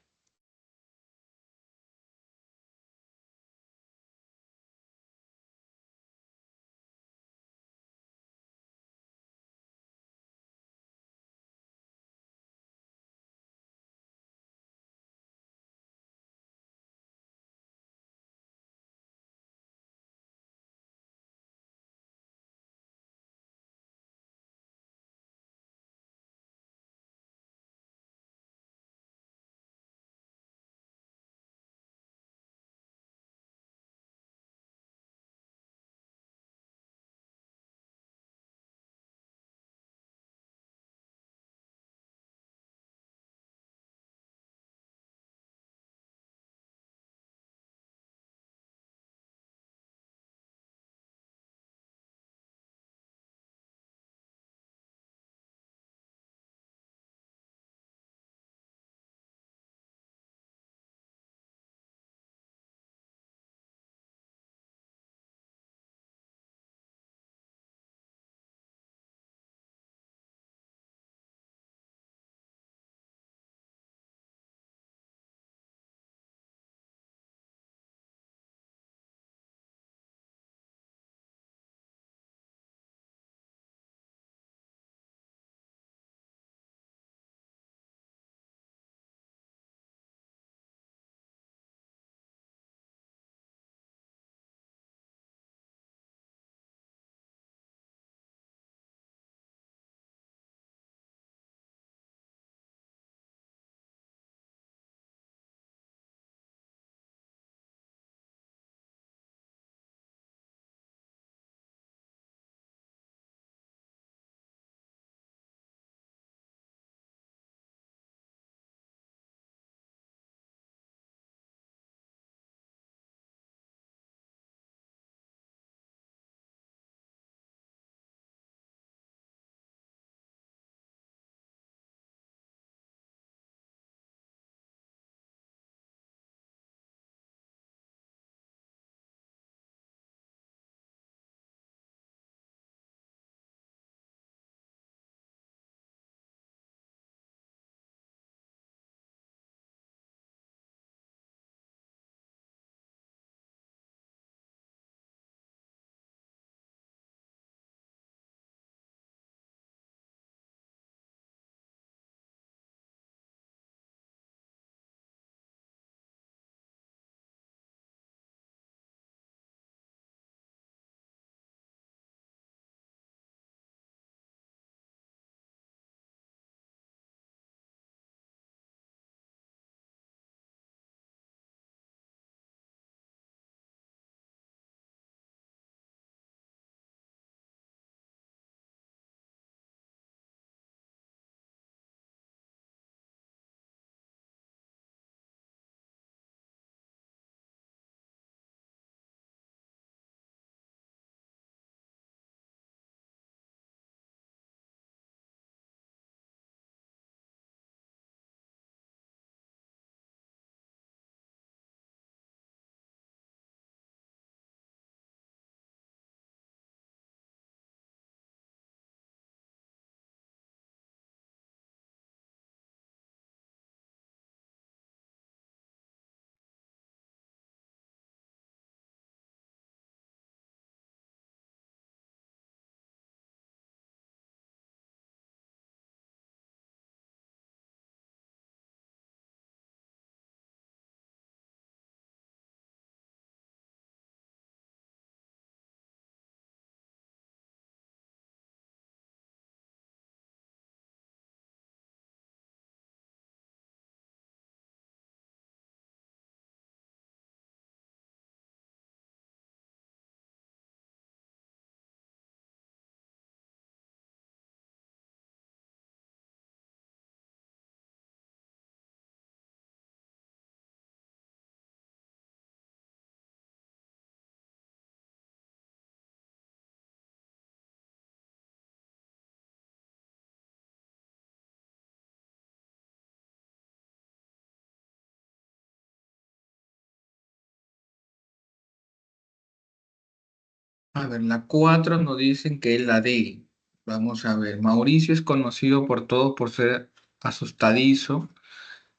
A ver, la 4 nos dicen que es la D. Vamos a ver, Mauricio es conocido por todos por ser asustadizo.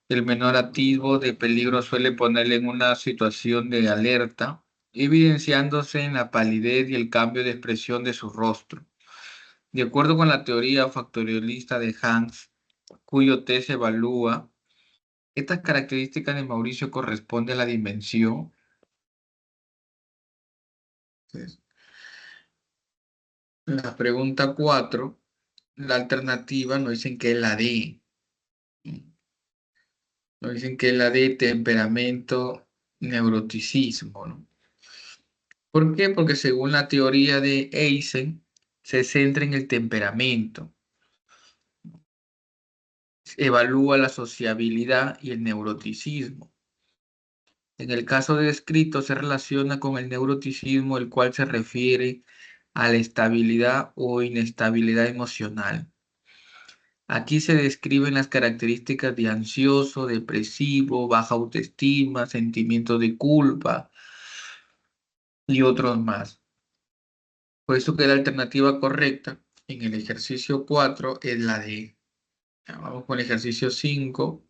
El menor atisbo de peligro suele ponerle en una situación de alerta, evidenciándose en la palidez y el cambio de expresión de su rostro. De acuerdo con la teoría factorialista de Hans, cuyo test evalúa, estas características de Mauricio corresponden a la dimensión. Entonces, la pregunta 4, la alternativa nos dicen que es la D. Nos dicen que es la de temperamento, neuroticismo, ¿no? ¿Por qué? Porque según la teoría de Eisen, se centra en el temperamento, evalúa la sociabilidad y el neuroticismo. En el caso descrito se relaciona con el neuroticismo, el cual se refiere a la estabilidad o inestabilidad emocional. Aquí se describen las características de ansioso, depresivo, baja autoestima, sentimiento de culpa y otros más. Por eso que la alternativa correcta en el ejercicio 4 es la D. Ya, vamos con el ejercicio 5.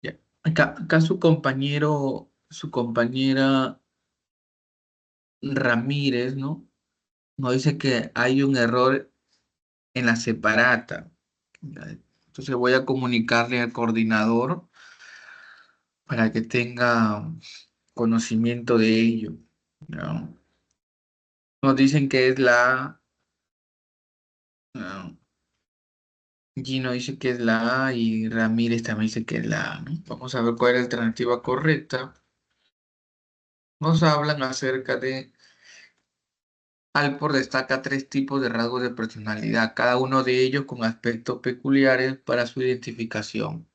Ya. Acá su compañera Ramírez, ¿no? Nos dice que hay un error en la separata. Ya. Entonces voy a comunicarle al coordinador para que tenga conocimiento de ello, ¿no? Nos dicen que es la A. Gino dice que es la A y Ramírez también dice que es la A, ¿no? Vamos a ver cuál es la alternativa correcta. Nos hablan acerca de Alport destaca tres tipos de rasgos de personalidad, cada uno de ellos con aspectos peculiares para su identificación.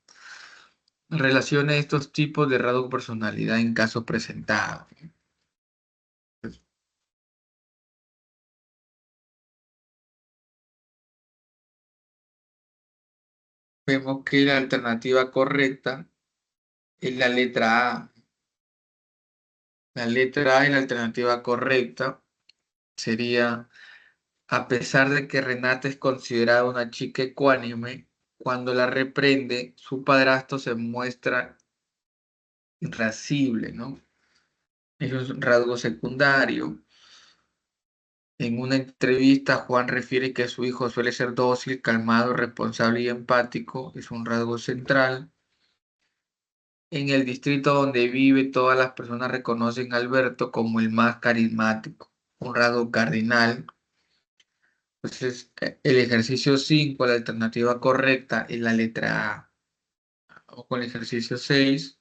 Relacione estos tipos de rasgos de personalidad en casos presentados. Vemos que la alternativa correcta es la letra A. La letra A y la alternativa correcta sería, a pesar de que Renata es considerada una chica ecuánime, cuando la reprende, su padrastro se muestra irascible, ¿no? Eso es un rasgo secundario. En una entrevista, Juan refiere que su hijo suele ser dócil, calmado, responsable y empático. Es un rasgo central. En el distrito donde vive, todas las personas reconocen a Alberto como el más carismático, un rasgo cardinal. Entonces, el ejercicio 5, la alternativa correcta es la letra A. O con el ejercicio 6.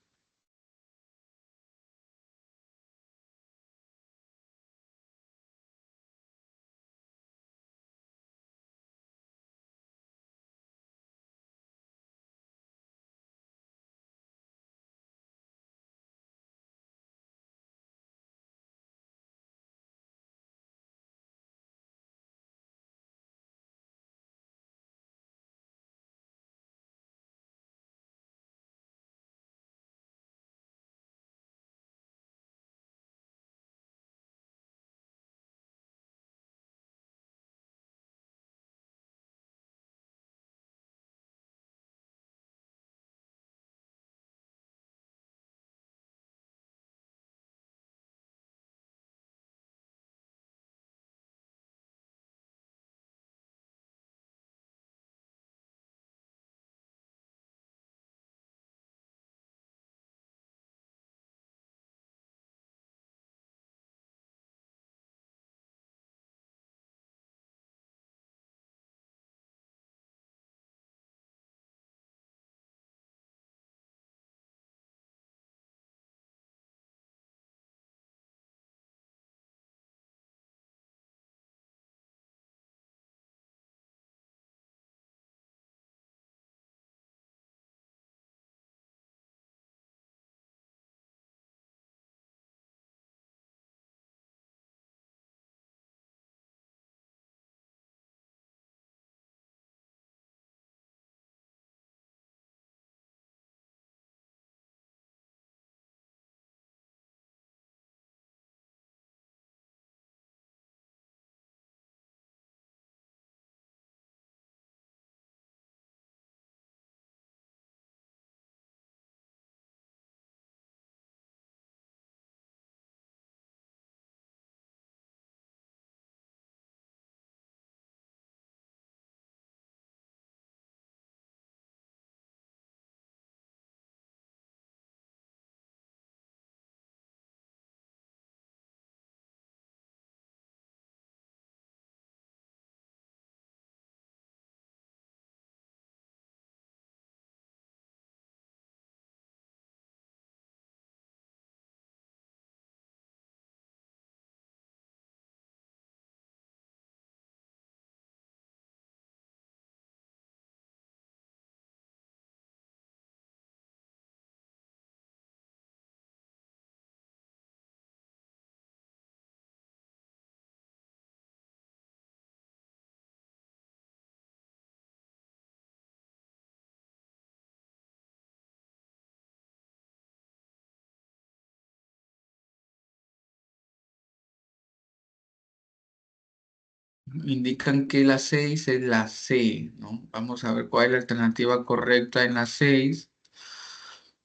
Indican que la 6 es la C, ¿no? Vamos a ver cuál es la alternativa correcta en la 6.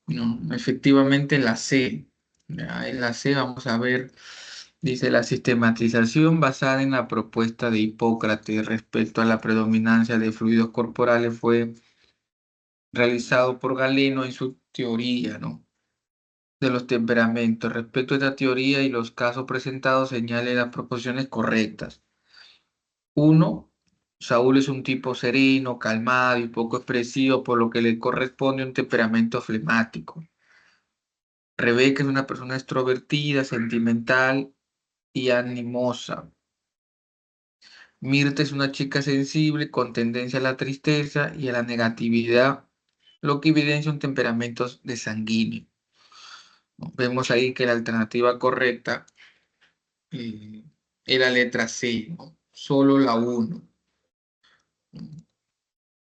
No, efectivamente la C. Ya, en la C vamos a ver, dice la sistematización basada en la propuesta de Hipócrates respecto a la predominancia de fluidos corporales fue realizado por Galeno en su teoría, ¿no? de los temperamentos. Respecto a esta teoría y los casos presentados, señale las proposiciones correctas. Uno, Saúl es un tipo sereno, calmado y poco expresivo, por lo que le corresponde un temperamento flemático. Rebeca es una persona extrovertida, sentimental y animosa. Mirta es una chica sensible con tendencia a la tristeza y a la negatividad, lo que evidencia un temperamento de sanguíneo. Vemos ahí que la alternativa correcta eh, es la letra C, ¿no? Solo la uno.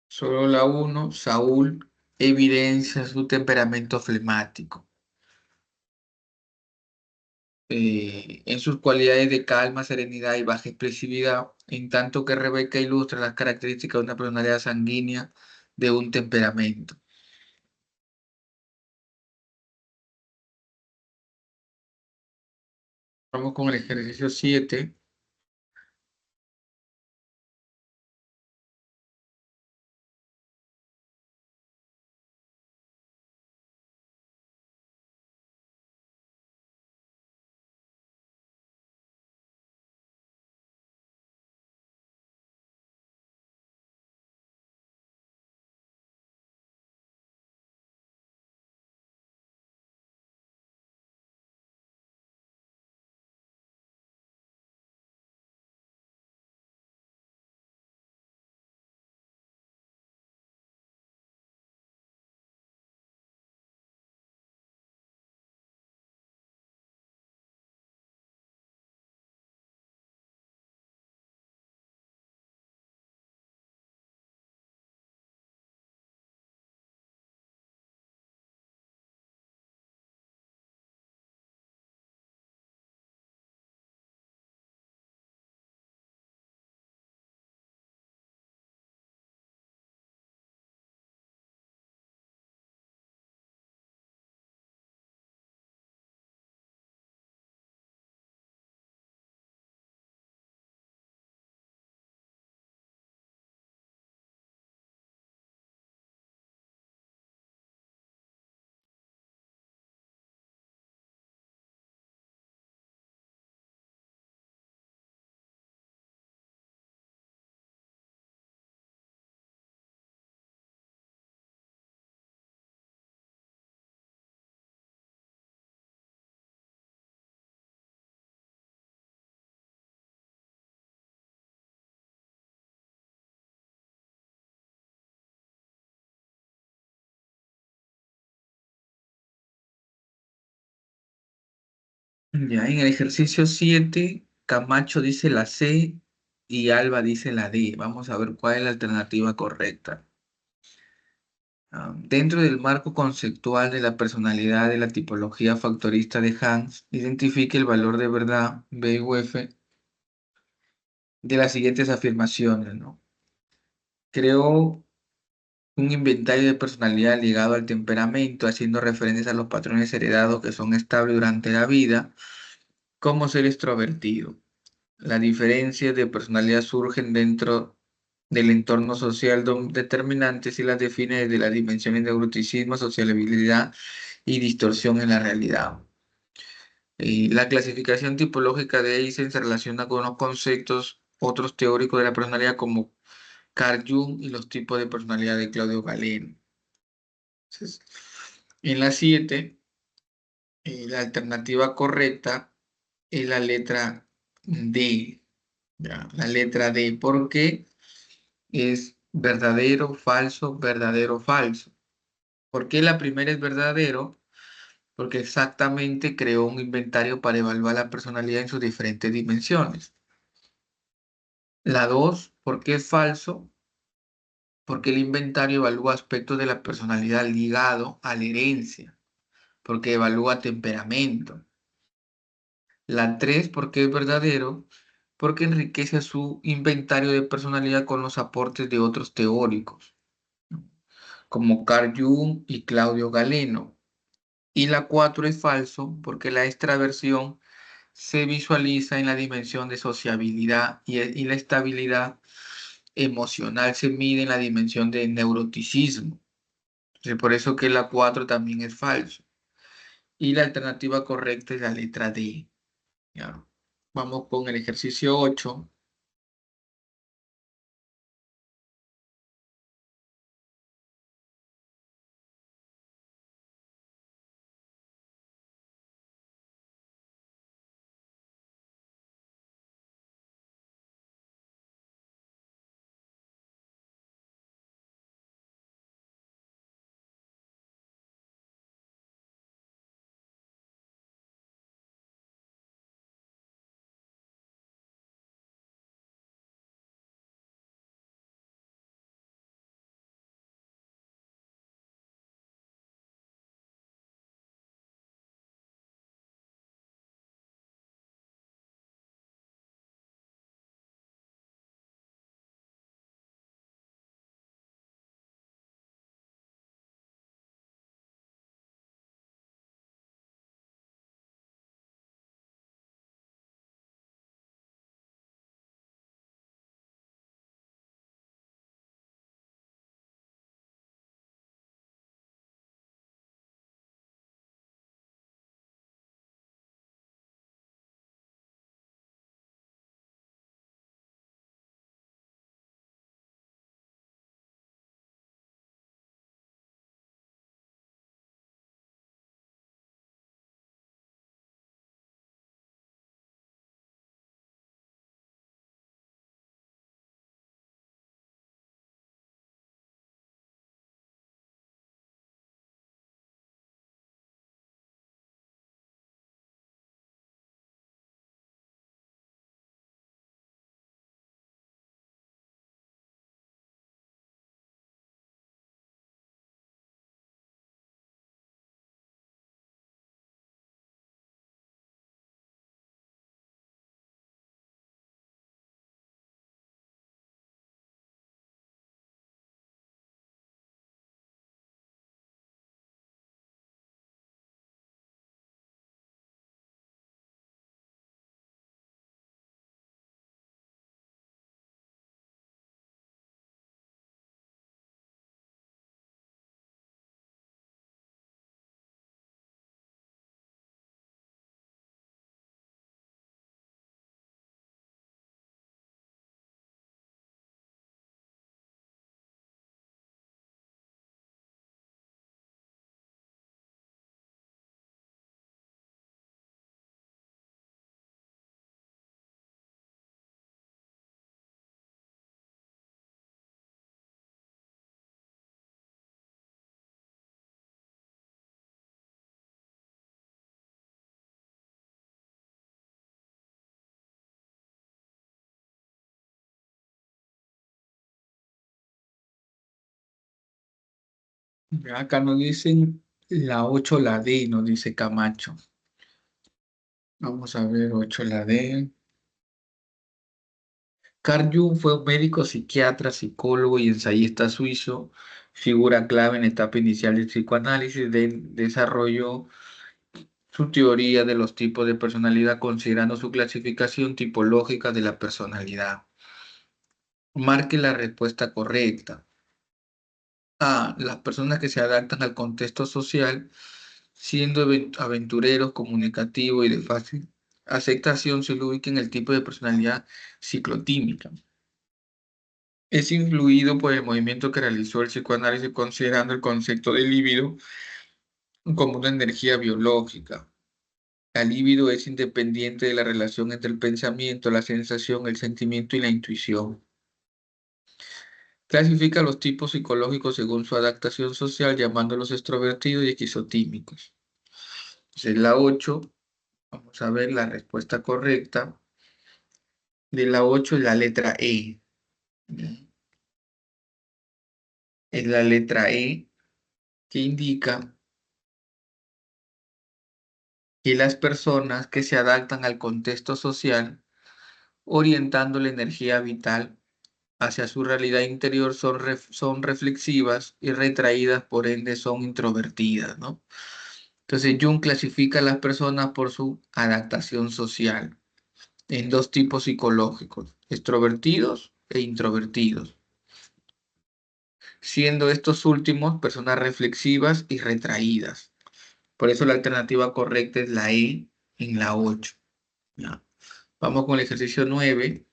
Solo la uno, Saúl evidencia su temperamento flemático. En sus cualidades de calma, serenidad y baja expresividad, en tanto que Rebeca ilustra las características de una personalidad sanguínea de un temperamento. Vamos con el ejercicio 7. Ya en el ejercicio 7, Camacho dice la C y Alba dice la D. Vamos a ver cuál es la alternativa correcta. Dentro del marco conceptual de la personalidad de la tipología factorista de Hans, identifique el valor de verdad, B u F, de las siguientes afirmaciones, ¿no? Creó un inventario de personalidad ligado al temperamento, haciendo referencias a los patrones heredados que son estables durante la vida, como ser extrovertido. Las diferencias de personalidad surgen dentro del entorno social determinantes y las define desde las dimensiones de eroticismo, sociabilidad y distorsión en la realidad. La clasificación tipológica de Eysen se relaciona con unos conceptos, otros teóricos de la personalidad como Carl Jung y los tipos de personalidad de Claudio Galeno. Entonces, en la 7, la alternativa correcta es la letra D. Ya, la letra D, porque es verdadero, falso. ¿Por qué la primera es verdadero? Porque exactamente creó un inventario para evaluar la personalidad en sus diferentes dimensiones. La 2, ¿por qué es falso? Porque el inventario evalúa aspectos de la personalidad ligado a la herencia, porque evalúa temperamento. La 3, ¿por qué es verdadero? Porque enriquece su inventario de personalidad con los aportes de otros teóricos, ¿no? Como Carl Jung y Claudio Galeno. Y la 4 es falso porque la extraversión se visualiza en la dimensión de sociabilidad y la estabilidad emocional se mide en la dimensión de neuroticismo. Entonces, por eso que la 4 también es falso. Y la alternativa correcta es la letra D. ¿Ya? Vamos con el ejercicio 8. Acá nos dicen la 8 la D, nos dice Camacho. Vamos a ver 8 la D. Carl Jung fue un médico psiquiatra, psicólogo y ensayista suizo, figura clave en la etapa inicial del psicoanálisis. Desarrolló su teoría de los tipos de personalidad considerando su clasificación tipológica de la personalidad. Marque la respuesta correcta. A. Las personas que se adaptan al contexto social, siendo aventureros, comunicativos y de fácil aceptación, se le ubica en el tipo de personalidad ciclotímica. Es influido por el movimiento que realizó el psicoanálisis considerando el concepto de libido como una energía biológica. La libido es independiente de la relación entre el pensamiento, la sensación, el sentimiento y la intuición. Clasifica los tipos psicológicos según su adaptación social, llamándolos extrovertidos y esquizotímicos. Entonces, la 8, vamos a ver la respuesta correcta. De la 8 es la letra E. Es la letra E que indica que las personas que se adaptan al contexto social, orientando la energía vital hacia su realidad interior, son reflexivas y retraídas, por ende son introvertidas, ¿no? Entonces Jung clasifica a las personas por su adaptación social en dos tipos psicológicos, extrovertidos e introvertidos, siendo estos últimos personas reflexivas y retraídas. Por eso la alternativa correcta es la E en la 8. ¿Ya? Vamos con el ejercicio 9.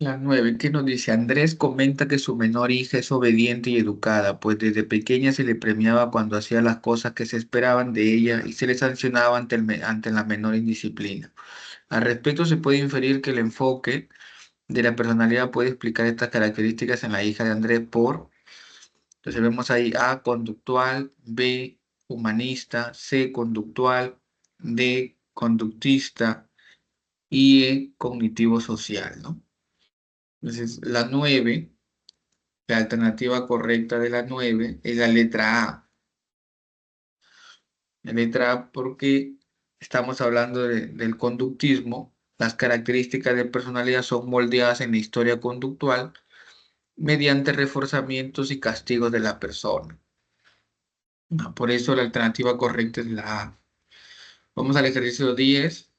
La 9, ¿qué nos dice? Andrés comenta que su menor hija es obediente y educada, pues desde pequeña se le premiaba cuando hacía las cosas que se esperaban de ella y se le sancionaba ante la menor indisciplina. Al respecto, se puede inferir que el enfoque de la personalidad puede explicar estas características en la hija de Andrés entonces vemos ahí A, conductual, B, humanista, C, conductual, D, conductista y E, cognitivo social, ¿no? Entonces, la 9, la alternativa correcta de la 9 es la letra A. La letra A porque estamos hablando del conductismo. Las características de personalidad son moldeadas en la historia conductual mediante reforzamientos y castigos de la persona. Por eso la alternativa correcta es la A. Vamos al ejercicio 10.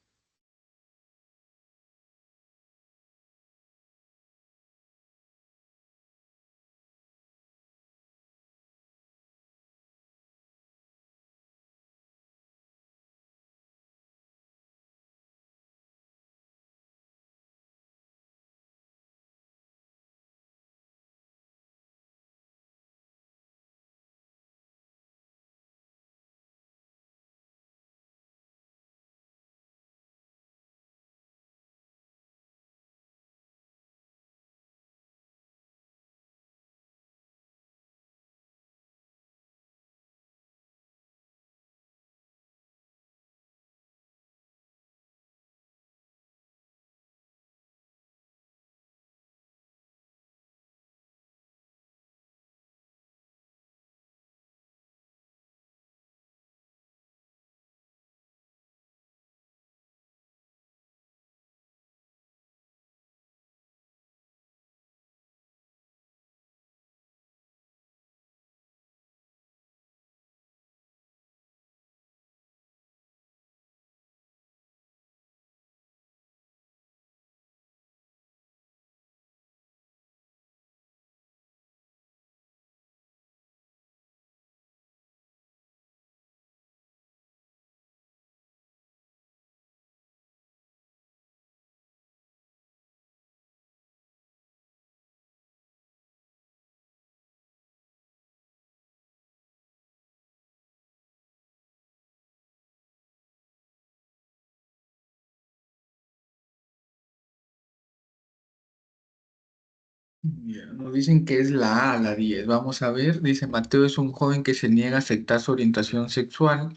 Ya, nos dicen que es la A, la 10. Vamos a ver. Dice, Mateo es un joven que se niega a aceptar su orientación sexual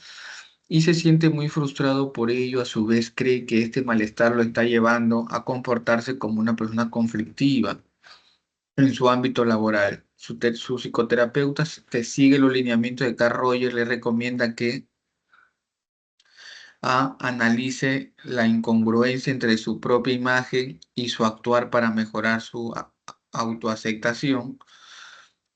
y se siente muy frustrado por ello. A su vez, cree que este malestar lo está llevando a comportarse como una persona conflictiva en su ámbito laboral. Su psicoterapeuta te sigue los lineamientos de Carl Rogers, le recomienda que A, analice la incongruencia entre su propia imagen y su actuar para mejorar su autoaceptación.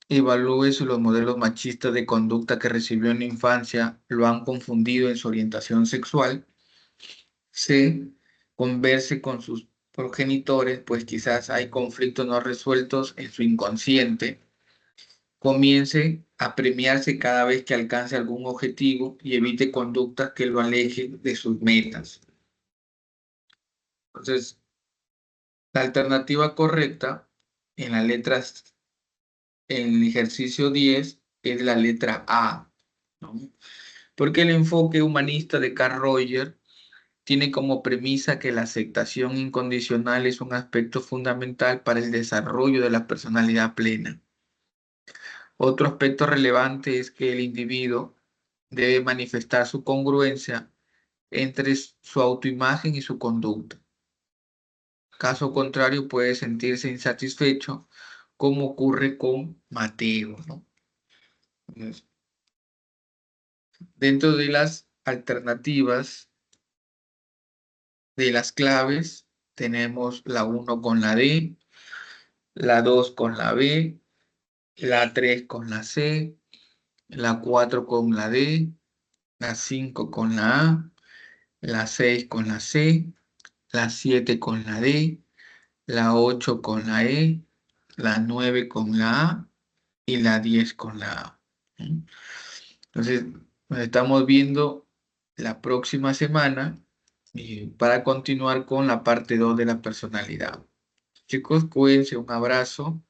Evalúe si los modelos machistas de conducta que recibió en la infancia lo han confundido en su orientación sexual. C, converse con sus progenitores, pues quizás hay conflictos no resueltos en su inconsciente. Comience a premiarse cada vez que alcance algún objetivo y evite conductas que lo alejen de sus metas. Entonces, la alternativa correcta en las letras, en el ejercicio 10 es la letra A, ¿no? Porque el enfoque humanista de Carl Rogers tiene como premisa que la aceptación incondicional es un aspecto fundamental para el desarrollo de la personalidad plena. Otro aspecto relevante es que el individuo debe manifestar su congruencia entre su autoimagen y su conducta. Caso contrario, puede sentirse insatisfecho, como ocurre con Mateo, ¿no? Entonces, dentro de las alternativas de las claves, tenemos la uno con la D, la 2 con la B, la 3 con la C, la 4 con la D, la 5 con la A, la 6 con la C, la 7 con la D, la 8 con la E, la 9 con la A y la 10 con la A. ¿Mm? Entonces, nos estamos viendo la próxima semana para continuar con la parte 2 de la personalidad. Chicos, cuídense, un abrazo.